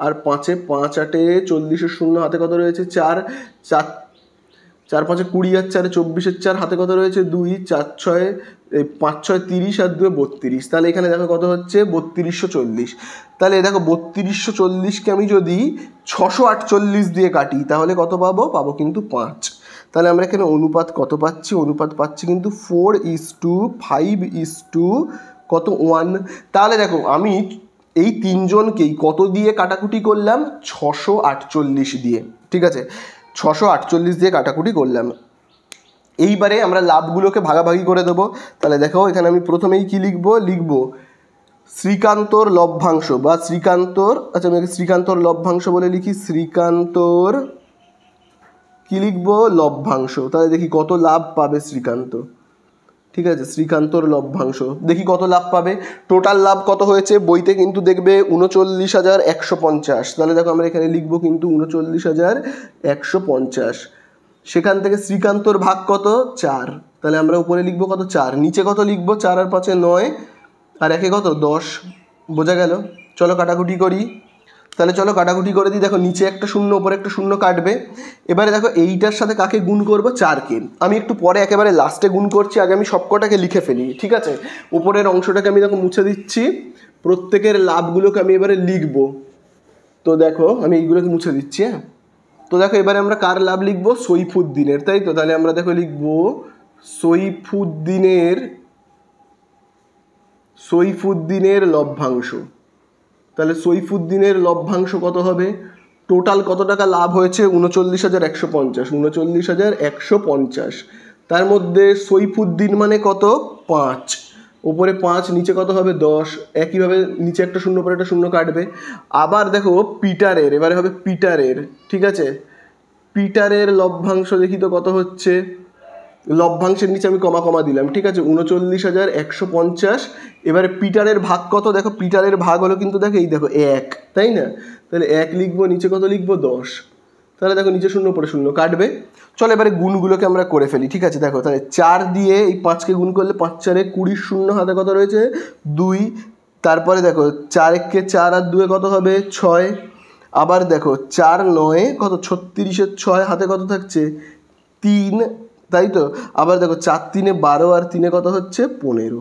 আর 5-এ 5 8 40, শূন্য হাতে কত রয়েছে? 4, 4 4 5 20, আর 4 24, 4 হাতে কত রয়েছে? 2, 4 6 5 6 30, আর 2 32। তাহলে এখানে দেখো কত হচ্ছে? 3240। তাহলে দেখো 3240কে আমি যদি 648 দিয়ে কাটি তাহলে কত পাবো? পাবো কিন্তু 5। তাহলে আমরা এখানে অনুপাত কত পাচ্ছি? অনুপাত পাচ্ছি কিন্তু 4:5 কত 1। তাহলে দেখো আমি এই তিনজনকেই কত দিয়ে কাটাকুটি করলাম? 648 দিয়ে। ঠিক আছে, 648 দিয়ে কাটাকুটি করলাম। এইবারে আমরা লাভগুলোকে ভাগাভাগি করে দেবো। তাহলে দেখো এখানে আমি প্রথমেই কি লিখব শ্রীকান্তর লভ্যাংশ বা শ্রীকান্তর, আচ্ছা আমি শ্রীকান্তর লভ্যাংশ বলে লিখি, শ্রীকান্তর কি লিখবো? লভ্যাংশ। তাহলে দেখি কত লাভ পাবে শ্রীকান্ত। ঠিক আছে, শ্রীকান্তর লভ্যাংশ দেখি কত লাভ পাবে। টোটাল লাভ কত হয়েছে? বইতে কিন্তু দেখবে 39,150। তাহলে দেখো আমরা এখানে লিখবো কিন্তু 39,150। সেখান থেকে শ্রীকান্তর ভাগ কত? 4। তাহলে আমরা উপরে লিখবো কত? 4। নিচে কত লিখবো? 4 আর 5 9 আর 1 কত? 10। বোঝা গেল? চলো কাটাকুটি করি। তাহলে চলো কাটাকুটি করে দিই। দেখো নিচে একটা শূন্য, উপরে একটা শূন্য কাটবে। এবারে দেখো এইটার সাথে কাকে গুণ করবো? 4কে। আমি একটু পরে একেবারে লাস্টে গুণ করছি, আগে আমি সবকটাকে লিখে ফেলি। ঠিক আছে, উপরের অংশটাকে আমি দেখো মুছে দিচ্ছি, প্রত্যেকের লাভগুলোকে আমি এবারে লিখবো। তো দেখো আমি এইগুলোকে মুছে দিচ্ছি। হ্যাঁ, তো দেখো এবারে আমরা কার লাভ লিখবো? সৈফুদ্দিনের, তাই তো? তাহলে আমরা দেখো লিখবো সৈফুদ্দিনের লভ্যাংশ। তাহলে সৈফুদ্দিনের লভ্যাংশ কত হবে? টোটাল কত টাকা লাভ হয়েছে? 39,150। 39,150। তার মধ্যে সৈফুদ্দিন মানে কত? 5। উপরে 5, নিচে কত হবে? 10। একইভাবে নিচে একটা শূন্য, উপরে একটা শূন্য কাটবে। আবার দেখো পিটারের, এবারে হবে পিটারের। ঠিক আছে, পিটারের লভ্যাংশ দেখি তো কত হচ্ছে। লভ্যাংশের নিচে আমি কমা দিলাম। ঠিক আছে, 39,150। এবারে পিটারের ভাগ কত? দেখো পিটারের ভাগ হলো কিন্তু দেখো এই দেখো 1, তাই না? তাহলে 1 লিখবো, নিচে কত লিখবো? 10। তাহলে দেখো নিচে শূন্য, উপরে শূন্য কাটবে। চলো এবারে গুণগুলোকে আমরা করে ফেলি। ঠিক আছে, দেখো তাহলে 4 দিয়ে এই 5কে গুণ করলে 5 4 20, শূন্য হাতে কত রয়েছে? 2। তারপরে দেখো 4 1 4 আর 2 কত হবে? 6। আবার দেখো 4 9 কত? 36 6 হাতে কত থাকছে? 3, তাই তো? আবার দেখো 4 3 12 আর 3 কত হচ্ছে? 15।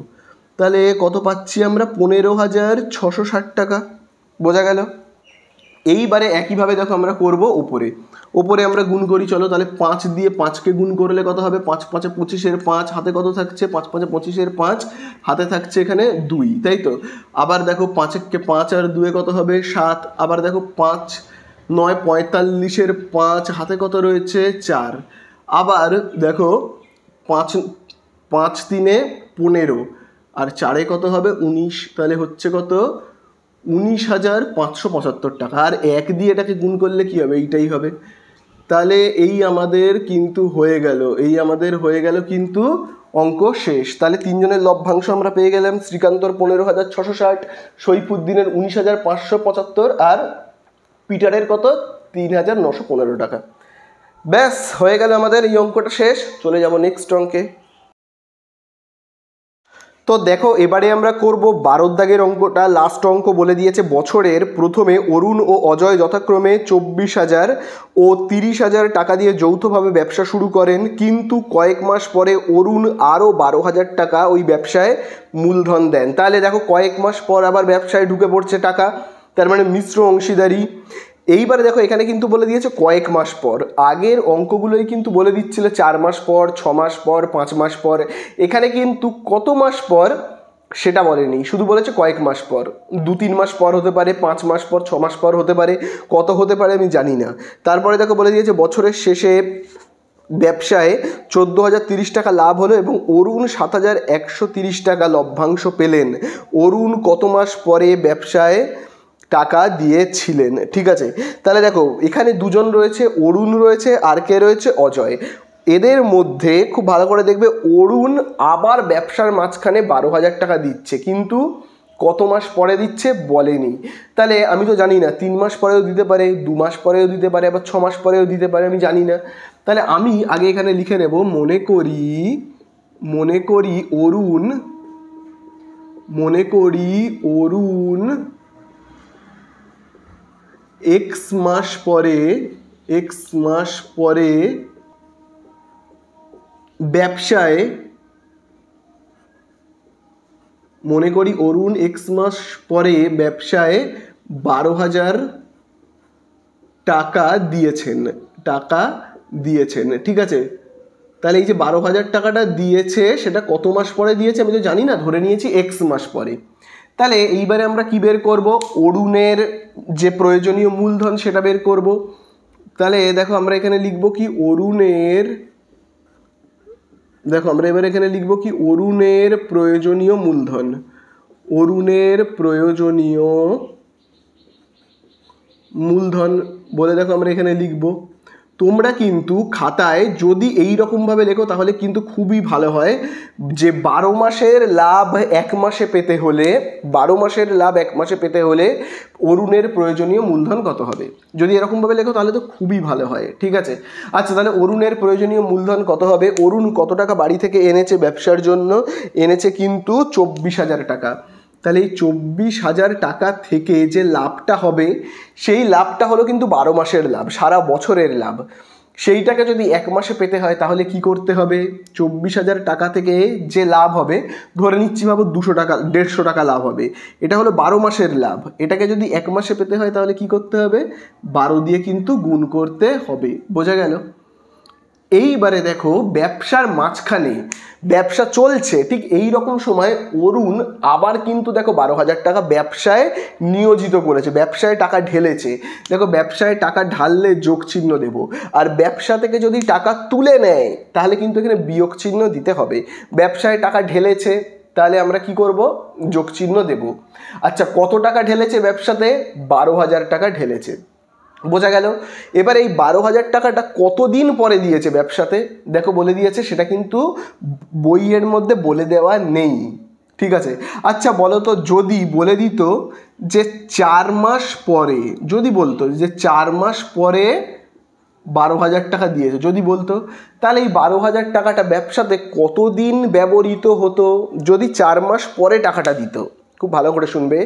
তাহলে কত পাচ্ছি আমরা? 15,660 টাকা। বোঝা গেল? এইবারে একইভাবে দেখো আমরা করব ওপরে আমরা গুণ করি। চলো তাহলে 5 দিয়ে 5কে গুণ করলে কত হবে? 5 5 25 5 হাতে কত থাকছে? 5 5 25 5 হাতে থাকছে এখানে 2, তাই তো? আবার দেখো 5 1 5 আর 2 কত হবে? 7। আবার দেখো 5 9 45 5 হাতে কত রয়েছে? 4। আবার দেখো 5 5 3 15 আর 4 কত হবে? 19। তাহলে হচ্ছে কত? 19,575 টাকা। আর 1 দিয়ে এটাকে গুণ করলে কি হবে? এইটাই হবে। তাহলে এই আমাদের কিন্তু হয়ে গেল কিন্তু অঙ্ক শেষ। তাহলে তিনজনের লভ্যাংশ আমরা পেয়ে গেলাম। শ্রীকান্তর 15,660, সৈফুদ্দিনের 19,575 আর পিটারের কত? 3,915 টাকা। ব্যাস হয়ে গেল আমাদের এই অঙ্কটা শেষ। চলে যাব নেক্সট অঙ্কে। তো দেখো এবারে আমরা করব 12 দাগের অঙ্কটা। লাস্ট অঙ্ক বলে দিয়েছে বছরের প্রথমে অরুণ ও অজয় যথাক্রমে 24,000 ও 30,000 টাকা দিয়ে যৌথভাবে ব্যবসা শুরু করেন, কিন্তু কয়েক মাস পরে অরুণ আরও 12,000 টাকা ওই ব্যবসায় মূলধন দেন। তাহলে দেখো কয়েক মাস পর আবার ব্যবসায় ঢুকে পড়ছে টাকা, তার মানে মিশ্র অংশীদারি। এইবারে দেখো এখানে কিন্তু বলে দিয়েছে কয়েক মাস পর। আগের অঙ্কগুলোই কিন্তু বলে দিচ্ছিল 4 মাস পর, 6 মাস পর, 5 মাস পর। এখানে কিন্তু কত মাস পর সেটা বলেনি, শুধু বলেছে কয়েক মাস পর। 2-3 মাস পর হতে পারে, 5 মাস পর, 6 মাস পর হতে পারে, কত হতে পারে আমি জানি না। তারপরে দেখো বলে দিয়েছে বছরের শেষে ব্যবসায় 14,030 টাকা লাভ হলো এবং অরুণ 7,130 টাকা লভ্যাংশ পেলেন। অরুণ কত মাস পরে ব্যবসায় টাকা দিয়েছিলেন? ঠিক আছে, তাহলে দেখো এখানে দুজন রয়েছে, অরুণ রয়েছে আর কে রয়েছে? অজয়। এদের মধ্যে খুব ভালো করে দেখবে অরুণ আবার ব্যবসার মাঝখানে 12,000 টাকা দিচ্ছে, কিন্তু কত মাস পরে দিচ্ছে বলেনি। তাহলে আমি তো জানি না, 3 মাস পরেও দিতে পারে, 2 মাস পরেও দিতে পারে, আবার 6 মাস পরেও দিতে পারে, আমি জানি না। তাহলে আমি আগে এখানে লিখে নেব, মনে করি অরুণ x মাস পরে ব্যবসায়, মনে করি অরুণ x মাস পরে ব্যবসায় 12,000 টাকা দিয়েছেন। ঠিক আছে, তাহলে এই যে 12,000 টাকাটা দিয়েছে সেটা কত মাস পরে দিয়েছে আমি তো জানি না, ধরে নিয়েছি এক্স মাস পরে। তাহলে এইবারে আমরা কি বের করব, অরুণের যে প্রয়োজনীয় মূলধন সেটা বের করব। তাহলে দেখো আমরা এখানে লিখব কি অরুণের, দেখো আমরা এবার এখানে লিখব কি অরুণের প্রয়োজনীয় মূলধন, অরুণের প্রয়োজনীয় মূলধন বলে দেখো আমরা এখানে লিখব। তোমরা কিন্তু খাতায় যদি এই রকমভাবে লেখো তাহলে কিন্তু খুবই ভালো হয়, যে 12 মাসের লাভ 1 মাসে পেতে হলে, 12 মাসের লাভ 1 মাসে পেতে হলে অরুণের প্রয়োজনীয় মূলধন কত হবে, যদি এরকমভাবে লেখো তাহলে তো খুবই ভালো হয়। ঠিক আছে, আচ্ছা তাহলে অরুণের প্রয়োজনীয় মূলধন কত হবে, অরুণ কত টাকা বাড়ি থেকে এনেছে ব্যবসার জন্য, এনেছে কিন্তু 24,000 টাকা। তাহলে এই 24,000 টাকা থেকে যে লাভটা হবে সেই লাভটা হলো কিন্তু 12 মাসের লাভ, সারা বছরের লাভ। সেইটাকে যদি 1 মাসে পেতে হয় তাহলে কি করতে হবে, 24,000 টাকা থেকে যে লাভ হবে, ধরে নিচ্ছি ভাবো 200 টাকা 150 টাকা লাভ হবে, এটা হলো 12 মাসের লাভ। এটাকে যদি 1 মাসে পেতে হয় তাহলে কি করতে হবে, 12 দিয়ে কিন্তু গুণ করতে হবে। বোঝা গেল? এইবারে দেখো ব্যবসার মাঝখানে, ব্যবসা চলছে ঠিক এই রকম সময় অরুণ আবার কিন্তু দেখো 12,000 টাকা ব্যবসায় নিয়োজিত করেছে, ব্যবসায় টাকা ঢেলেছে। দেখো ব্যবসায় টাকা ঢাললে যোগ চিহ্ন দেব, আর ব্যবসা থেকে যদি টাকা তুলে নেয় তাহলে কিন্তু এখানে বিয়োগ চিহ্ন দিতে হবে। ব্যবসায় টাকা ঢেলেছে তাহলে আমরা কি করব, যোগ চিহ্ন দেব। আচ্ছা কত টাকা ঢেলেছে ব্যবসাতে, 12,000 টাকা ঢেলেছে। বোঝা গেল? এবার এই 12,000 টাকাটা কতদিন পরে দিয়েছে ব্যবসাতে, দেখো বলে দিয়েছে, সেটা কিন্তু বইয়ের মধ্যে বলে দেওয়া নেই। ঠিক আছে, আচ্ছা বলো তো যদি বলে দিত যে 4 মাস পরে, যদি বলতো যে 4 মাস পরে 12,000 টাকা দিয়েছে, যদি বলতো, তাহলে এই 12,000 টাকাটা ব্যবসাতে কতদিন ব্যবহৃত হতো যদি 4 মাস পরে টাকাটা দিত। খুব ভালো করে শুনবে,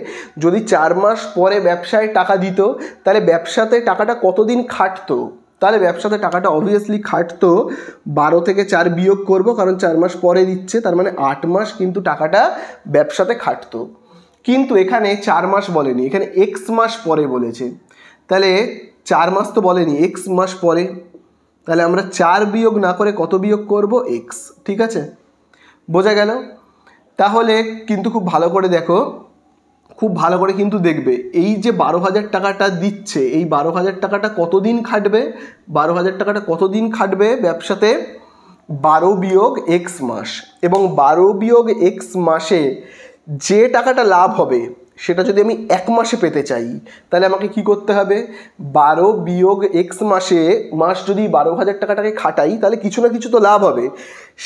যদি 4 মাস পরে ব্যবসায় টাকা দিত তাহলে ব্যবসাতে টাকাটা কতদিন খাটতো, তাহলে ব্যবসাতে টাকাটা অবভিয়াসলি খাটতো 12 থেকে 4 বিয়োগ করব, কারণ 4 মাস পরে দিচ্ছে, তার মানে 8 মাস কিন্তু টাকাটা ব্যবসাতে খাটতো। কিন্তু এখানে 4 মাস বলেনি, এখানে এক্স মাস পরে বলেছে। তাহলে 4 মাস তো বলেনি, এক্স মাস পরে, তাহলে আমরা 4 বিয়োগ না করে কত বিয়োগ করব, এক্স। ঠিক আছে, বোঝা গেল? তাহলে কিন্তু খুব ভালো করে দেখো, খুব ভালো করে কিন্তু দেখবে, এই যে 12,000 টাকাটা দিচ্ছে, এই 12,000 টাকাটা কতদিন খাটবে, 12,000 টাকাটা কতদিন খাটবে ব্যবসাতে, 12 বিয়োগ এক্স মাস। এবং 12 বিয়োগ এক্স মাসে যে টাকাটা লাভ হবে সেটা যদি আমি 1 মাসে পেতে চাই তাহলে আমাকে কি করতে হবে, 12 বিয়োগ এক্স মাসে, মাস যদি 12,000 টাকাটাকে খাটাই তাহলে কিছু না কিছু তো লাভ হবে,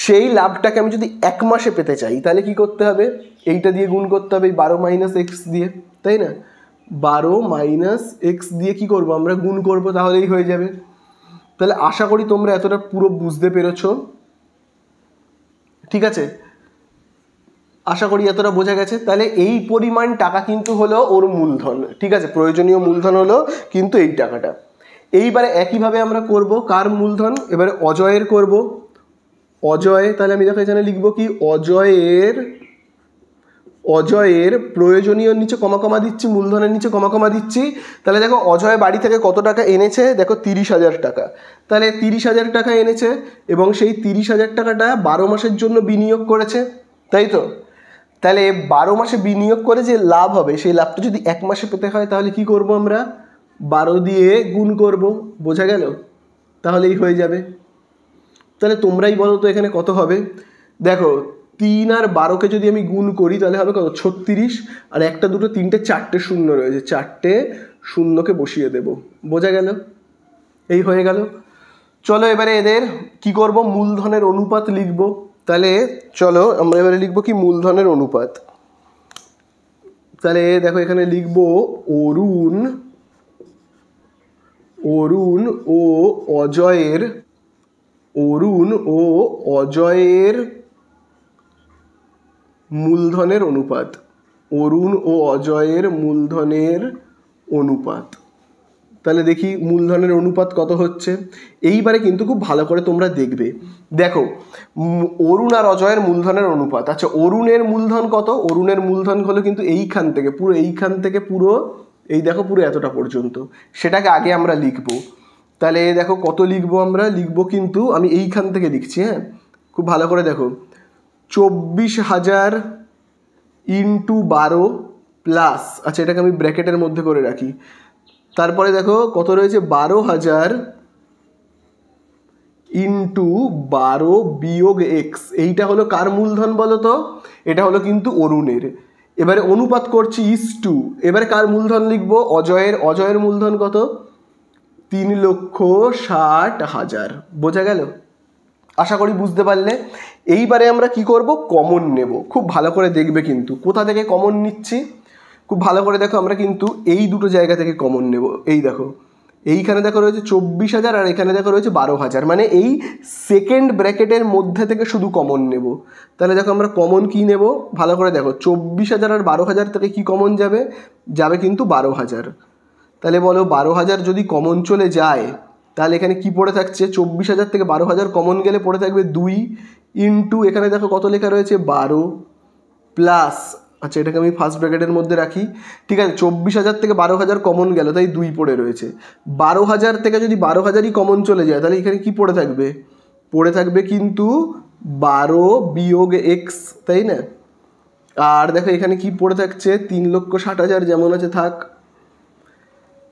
সেই লাভটাকে আমি যদি 1 মাসে পেতে চাই তাহলে কি করতে হবে, এইটা দিয়ে গুণ করতে হবে, 12 মাইনাস এক্স দিয়ে, তাই না? 12 মাইনাস এক্স দিয়ে কি করব আমরা, গুণ করব, তাহলেই হয়ে যাবে। তাহলে আশা করি তোমরা এতটা পুরো বুঝতে পেরেছো। ঠিক আছে, আশা করি এতটা বোঝা গেছে। তাহলে এই পরিমাণ টাকা কিন্তু হলো ওর মূলধন। ঠিক আছে, প্রয়োজনীয় মূলধন হলো কিন্তু এই টাকাটা। এইবারে একইভাবে আমরা করব কার মূলধন, এবারে অজয়ের করব। অজয়, তাহলে আমি দেখো এখানে লিখব কি, অজয়ের প্রয়োজনীয় নিচে কমা কমা দিচ্ছি, মূলধনের নিচে কমা কমা দিচ্ছি। তাহলে দেখো অজয় বাড়ি থেকে কত টাকা এনেছে, দেখো 30,000 টাকা। তাহলে 30,000 টাকা এনেছে এবং সেই 30,000 টাকাটা 12 মাসের জন্য বিনিয়োগ করেছে, তাই তো? তাহলে 12 মাসে বিনিয়োগ করে যে লাভ হবে সেই লাভটা যদি 1 মাসে পেতে হয় তাহলে কি করব আমরা, 12 দিয়ে গুণ করব। বোঝা গেল? তাহলেই হয়ে যাবে। তাহলে তোমরাই বলো তো এখানে কত হবে। দেখো 3 আর 12কে যদি আমি গুণ করি তাহলে হবে কত, 36। আর 1 2 3 4টে শূন্য রয়েছে, 4টে শূন্যকে বসিয়ে দেব। বোঝা গেল? এই হয়ে গেল। চলো এবারে এদের কি করব, মূলধনের অনুপাত লিখব। তাহলে চলো আমরা এবারে লিখব কি, মূলধনের অনুপাত। তাহলে দেখো এখানে লিখব অরুণ ও অজয়ের, অরুণ ও অজয়ের মূলধনের অনুপাত, অরুণ ও অজয়ের মূলধনের অনুপাত। তাহলে দেখি মূলধনের অনুপাত কত হচ্ছে। এইবারে কিন্তু খুব ভালো করে তোমরা দেখবে, দেখো অরুণ আর অজয়ের মূলধনের অনুপাত। আচ্ছা অরুণের মূলধন কত, অরুণের মূলধন হলো কিন্তু এইখান থেকে পুরো, এইখান থেকে পুরো এই দেখো পুরো এতটা পর্যন্ত, সেটাকে আগে আমরা লিখব। তাহলে দেখো কত লিখবো, আমরা লিখবো কিন্তু আমি এইখান থেকে লিখছি, হ্যাঁ খুব ভালো করে দেখো, 24,000 ইন্টু 12 প্লাস, আচ্ছা এটাকে আমি ব্র্যাকেটের মধ্যে করে রাখি, তারপরে দেখো কত রয়েছে 12,000 ইন্টু 12 বিয়োগ এক্স। এইটা হলো কার মূলধন বলো তো? এটা হলো কিন্তু অরুণের। এবারে অনুপাত করছি ইস-টু, এবারে কার মূলধন লিখবো? অজয়ের। অজয়ের মূলধন কত? 3,60,000। বোঝা গেল? আশা করি বুঝতে পারলে। এইবারে আমরা কি করব? কমন নেব। খুব ভালো করে দেখবে কিন্তু কোথা থেকে কমন নিচ্ছি, খুব ভালো করে দেখো। আমরা কিন্তু এই দুটো জায়গা থেকে কমন নেব। এই দেখো এইখানে দেখো রয়েছে 24,000 আর এখানে দেখো রয়েছে 12,000, মানে এই সেকেন্ড ব্র্যাকেটের মধ্যে থেকে শুধু কমন নেব। তাহলে দেখো আমরা কমন কি নেব, ভালো করে দেখো, 24,000 আর 12,000 থেকে কি কমন যাবে? যাবে কিন্তু 12,000। তাহলে বলো 12,000 যদি কমন চলে যায় তাহলে এখানে কি পড়ে থাকছে? 24,000 থেকে 12,000 কমন গেলে পড়ে থাকবে 2 ইন্টু এখানে দেখো কত লেখা রয়েছে 12 প্লাস, আচ্ছা এটাকে আমি ফার্স্ট ব্র্যাকেটের মধ্যে রাখি, ঠিক আছে। 24,000 থেকে 12,000 কমন গেল, তাই 2 পড়ে রয়েছে। 12,000 থেকে যদি 12,000ই কমন চলে যায় তাহলে এখানে কি পড়ে থাকবে? পড়ে থাকবে কিন্তু 12 বিয়োগ এক্স, তাই না? আর দেখো এখানে কি পড়ে থাকছে? 3,60,000 যেমন আছে থাক,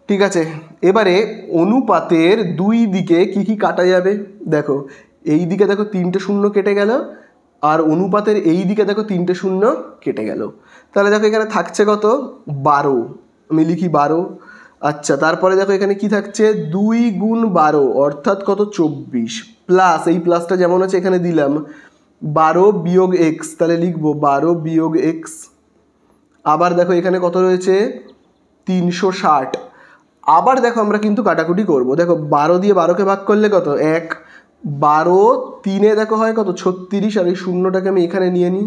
ঠিক আছে। এবারে অনুপাতের দুই দিকে কি কি কাটা যাবে দেখো, এই দিকে দেখো 3টে শূন্য কেটে গেল, আর অনুপাতের এই দিকে দেখো 3টে শূন্য কেটে গেল। তাহলে দেখো এখানে থাকছে কত? 12, আমি লিখি 12। আচ্ছা তারপরে দেখো এখানে কি থাকছে? 2 গুণ 12 অর্থাৎ কত? 24 প্লাস, এই প্লাসটা যেমন আছে এখানে দিলাম 12 বিয়োগ এক্স, তাহলে লিখবো 12 বিয়োগ এক্স। আবার দেখো এখানে কত রয়েছে? 360। আবার দেখো আমরা কিন্তু কাটাকুটি করব। দেখো 12 দিয়ে 12কে ভাগ করলে কত? 1। 12 3-এ দেখো হয় কত? 36। আর এই শূন্যটাকে আমি এখানে নিয়ে নিই,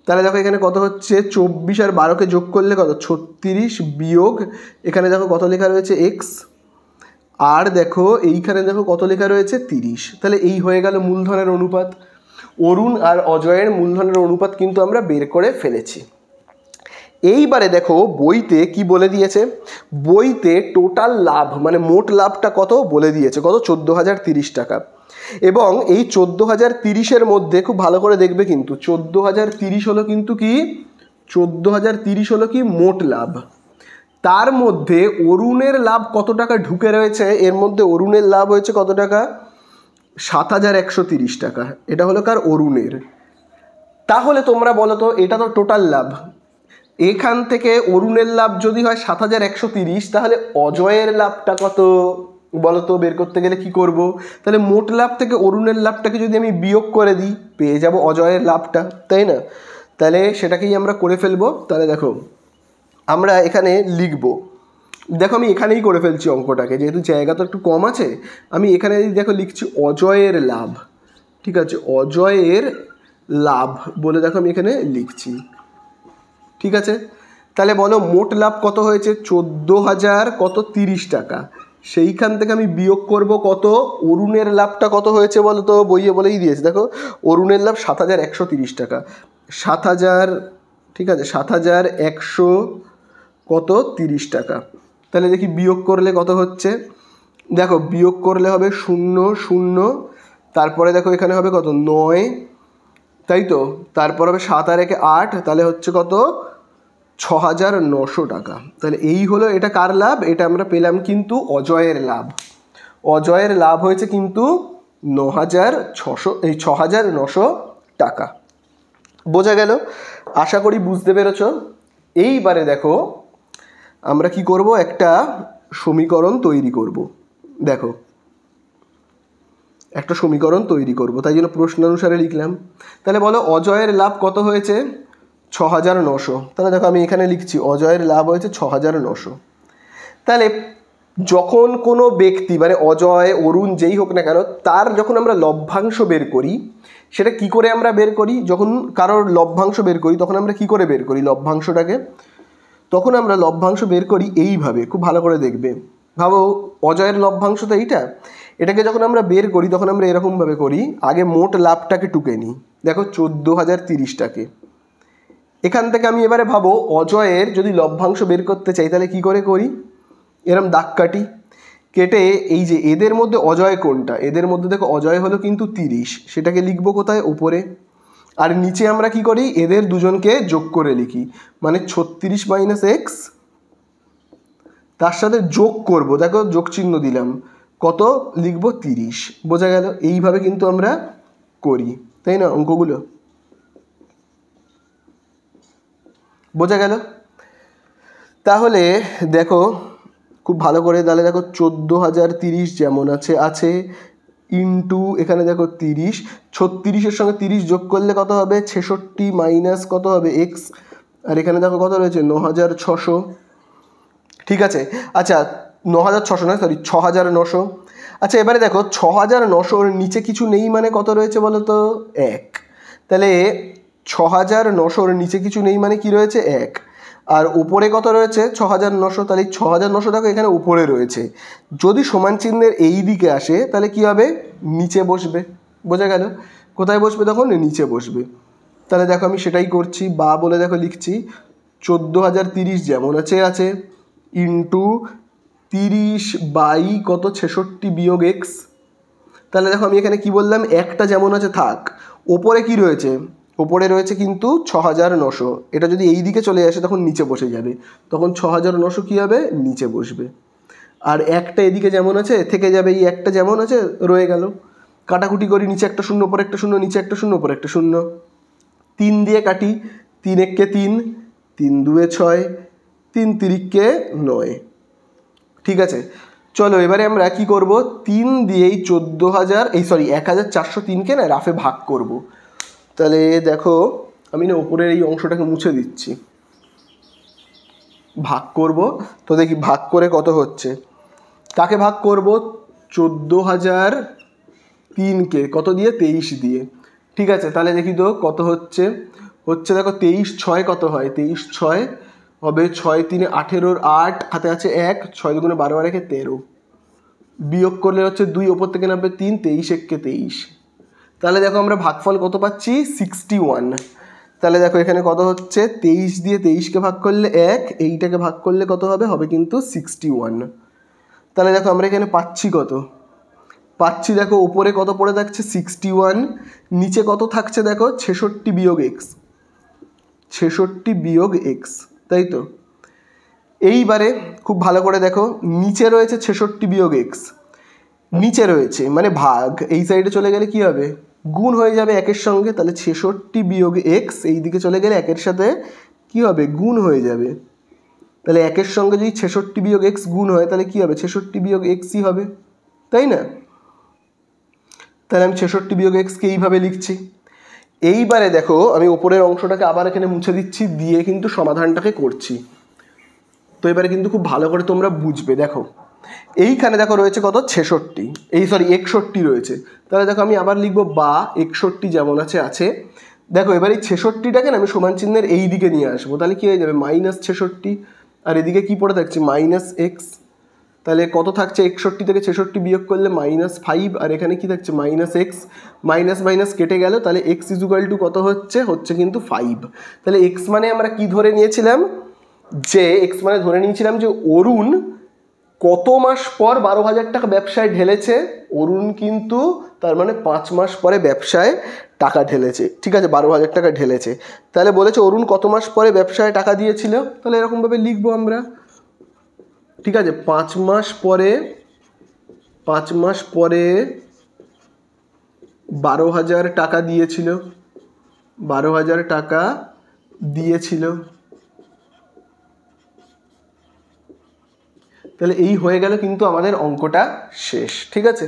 তাহলে দেখো এখানে কত হচ্ছে? 24 আর 12কে যোগ করলে কত? 36 বিয়োগ এখানে দেখো কত লেখা রয়েছে? এক্স। আর দেখো এইখানে দেখো কত লেখা রয়েছে? 30। তাহলে এই হয়ে গেল মূলধনের অনুপাত। অরুণ আর অজয়ের মূলধনের অনুপাত কিন্তু আমরা বের করে ফেলেছি। এইবারে দেখো বইতে কি বলে দিয়েছে, বইতে টোটাল লাভ মানে মোট লাভটা কত বলে দিয়েছে, কত? 14,030 টাকা। এবং এই 14,030-এর মধ্যে খুব ভালো করে দেখবে কিন্তু 14,030 হলো কিন্তু কি, 14,030 হলো কি মোট লাভ। তার মধ্যে অরুণের লাভ কত টাকা ঢুকে রয়েছে? এর মধ্যে অরুণের লাভ হয়েছে কত টাকা? 7,130 টাকা। এটা হলো কার? অরুণের। তাহলে তোমরা বলো তো, এটা তো টোটাল লাভ, এখান থেকে অরুণের লাভ যদি হয় 7,130, তাহলে অজয়ের লাভটা কত বলো তো? বের করতে গেলে কি করব? তাহলে মোট লাভ থেকে অরুণের লাভটাকে যদি আমি বিয়োগ করে দিই পেয়ে যাব অজয়ের লাভটা, তাই না? তাহলে সেটাকেই আমরা করে ফেলবো। তাহলে দেখো আমরা এখানে লিখব, দেখো আমি এখানেই করে ফেলছি অঙ্কটাকে, যেহেতু জায়গা তো একটু কম আছে। আমি এখানে দেখো লিখছি অজয়ের লাভ, ঠিক আছে, অজয়ের লাভ বলে দেখো আমি এখানে লিখছি, ঠিক আছে। তাহলে বলো মোট লাভ কত হয়েছে? 14,030 টাকা। সেইখান থেকে আমি বিয়োগ করব কত? অরুণের লাভটা কত হয়েছে বলো তো? বইয়ে বলেই দিয়েছে, দেখো অরুণের লাভ 7,130 টাকা। 7,000, ঠিক আছে, 7,100 কত? 30 টাকা। তাহলে দেখি বিয়োগ করলে কত হচ্ছে। দেখো বিয়োগ করলে হবে 0 0, তারপরে দেখো এখানে হবে কত? 9, তাই তো। তারপর হবে 7 আর 1 8, তাহলে হচ্ছে কত? 6,900 টাকা। তাহলে এই হলো এটা কার লাভ? এটা আমরা পেলাম কিন্তু অজয়ের লাভ। অজয়ের লাভ হয়েছে কিন্তু 6,900 টাকা। বোঝা গেল? আশা করি বুঝতে পেরেছ। এইবারে দেখো আমরা কি করব? একটা সমীকরণ তৈরি করব। দেখো একটা সমীকরণ তৈরি করব, তাই জন্য প্রশ্ন অনুসারে লিখলাম। তাহলে বলো অজয়ের লাভ কত হয়েছে? 6,900। তাহলে দেখো আমি এখানে লিখছি অজয়ের লাভ হয়েছে 6,900। তাহলে যখন কোনো ব্যক্তি মানে অজয় অরুণ যেই হোক না কেন, তার যখন আমরা লভ্যাংশ বের করি, সেটা কি করে আমরা বের করি? যখন কারোর লভ্যাংশ বের করি তখন আমরা কি করে বের করি লভ্যাংশটাকে? তখন আমরা লভ্যাংশ বের করি এইভাবে, খুব ভালো করে দেখবে। ভাবো অজয়ের লভ্যাংশ তো এইটা, এটাকে যখন আমরা বের করি তখন আমরা এরকমভাবে করি, আগে মোট লাভটাকে টুকে নিই। দেখো 14,030 টাকে, এখান থেকে আমি এবারে ভাবো অজয়ের যদি লভ্যাংশ বের করতে চাই তাহলে কি করে করি? এরম দাগ কাটি। কেটে এই যে এদের মধ্যে অজয় কোনটা, এদের মধ্যে দেখো অজয় হলো কিন্তু 30, সেটাকে লিখবো কোথায়, উপরে। আর নিচে আমরা কি করি, এদের দুজনকে যোগ করে লিখি, মানে 36 মাইনাস এক্স, তার সাথে যোগ করব, দেখো যোগ চিহ্ন দিলাম, কত লিখবো 30, বোঝা গেল। এইভাবে কিন্তু আমরা করি, তাই না, অঙ্কগুলো বোঝা গেল। তাহলে দেখো খুব ভালো করে, তাহলে দেখো 14,030 যেমন আছে ইন্টু এখানে দেখো 30, 36-এর সঙ্গে 30 যোগ করলে কত হবে 66 মাইনাস কত হবে এক্স, আর এখানে দেখো কত রয়েছে 9,600, ঠিক আছে। আচ্ছা 9,600 নয়, সরি 6,900। আচ্ছা এবারে দেখো 6,900-র নিচে কিছু নেই মানে কত রয়েছে বলো তো, 1। তাহলে 6,900-র নিচে কিছু নেই মানে কি রয়েছে, 1। আর উপরে কত রয়েছে 6,900, তাহলে 6,900 দেখো এখানে উপরে রয়েছে, যদি সমান চিহ্নের এই দিকে আসে তাহলে কি হবে, নিচে বসবে, বোঝা গেল। কোথায় বসবে তখন, নিচে বসবে। তাহলে দেখো আমি সেটাই করছি, বা বলে দেখো লিখছি 14,030 যেমন আছে ইন্টু 30 বাই কত 66 বিয়োগ এক্স। তাহলে দেখো আমি এখানে কি বললাম, একটা যেমন আছে থাক, ওপরে কি রয়েছে, ওপরে রয়েছে কিন্তু 6,900, এটা যদি এই দিকে চলে আসে তখন নিচে বসে যাবে, তখন 6,900 কী হবে, নিচে বসবে। আর একটা এদিকে যেমন আছে থেকে যাবে, এই একটা যেমন আছে রয়ে গেল, কাটাকুটি করি, নিচে একটা শূন্য উপরে একটা শূন্য, নিচে একটা শূন্য উপরে একটা শূন্য, 3 দিয়ে কাটি, 3 একে 3, 3 দুয়ে 6, 3 তিরিকে 9, ঠিক আছে। চলো এবারে আমরা কি করব, 3 দিয়েই 1,403কে না রাফে ভাগ করব। তাহলে দেখো আমি না উপরের এই অংশটাকে মুছে দিচ্ছি, ভাগ করব, তো দেখি ভাগ করে কত হচ্ছে, কাকে ভাগ করব 14,003কে কত দিয়ে, 23 দিয়ে, ঠিক আছে। তাহলে দেখি তো কত হচ্ছে দেখো 23 6 কত হয়, 23 6 হবে 6 3 18, 8 হাতে আছে 1, 6 2 12 আর 1 13, বিয়োগ করলে হচ্ছে 2, ওপর থেকে নামবে 3, 23 1 23। তাহলে দেখো আমরা ভাগফল কত পাচ্ছি 61। তাহলে দেখো এখানে কত হচ্ছে, 23 দিয়ে 23কে ভাগ করলে 1, এইটাকে ভাগ করলে কত হবে, হবে কিন্তু 61। তাহলে দেখো আমরা এখানে পাচ্ছি কত, পাচ্ছি দেখো উপরে কত পড়ে থাকছে 61, নিচে কত থাকছে দেখো 66 বিয়োগ এক্স, 66 বিয়োগ এক্স, তাই তো। এইবারে খুব ভালো করে দেখো, নিচে রয়েছে 66 বিয়োগ এক্স, নিচে রয়েছে মানে ভাগ, এই সাইডে চলে গেলে কি হবে, গুণ হয়ে যাবে একের সঙ্গে, তাহলে 66 বিয়োগ এক্স এই দিকে চলে গেলে একের সাথে কি হবে, গুণ হয়ে যাবে। তাহলে একের সঙ্গে যদি 66 বিয়োগ এক্স গুণ হয় তাহলে কি হবে, 66 বিয়োগ এক্সই হবে, তাই না। তাহলে আমি 66 বিয়োগ এক্সকে এইভাবে লিখছি। এইবারে দেখো আমি ওপরের অংশটাকে আবার এখানে মুছে দিচ্ছি, দিয়ে কিন্তু সমাধানটাকে করছি। তো এবারে কিন্তু খুব ভালো করে তোমরা বুঝবে, দেখো এইখানে দেখো রয়েছে কত 66, 61 রয়েছে। তাহলে দেখো আমি আবার লিখবো বা 61 যেমন আছে। দেখো এবার এই 66টাকে না আমি সমান চিহ্নের এই দিকে নিয়ে আসবো, তাহলে কি হয়ে যাবে -66, আর এদিকে কি পড়ে থাকছে -x। তাহলে কত থাকছে 61 থেকে 66 বিয়োগ করলে -5, আর এখানে কি থাকছে -x, মাইনাস মাইনাস কেটে গেল, তাহলে x = কত হচ্ছে কিন্তু 5। তাহলে x মানে আমরা কি ধরে নিয়েছিলাম, যে x মানে ধরে নিয়েছিলাম যে অরুণ কত মাস পর 12,000 টাকা ব্যবসায় ঢেলেছে, অরুণ কিন্তু তার মানে 5 মাস পরে ব্যবসায় টাকা ঢেলেছে, ঠিক আছে, 12,000 টাকা ঢেলেছে। তাহলে বলেছে অরুণ কত মাস পরে ব্যবসায় টাকা দিয়েছিল, তাহলে এরকমভাবে লিখবো আমরা, ঠিক আছে, 5 মাস পরে 12,000 টাকা দিয়েছিল, 12,000 টাকা দিয়েছিল। তাহলে এই হয়ে গেল কিন্তু আমাদের অঙ্কটা শেষ, ঠিক আছে।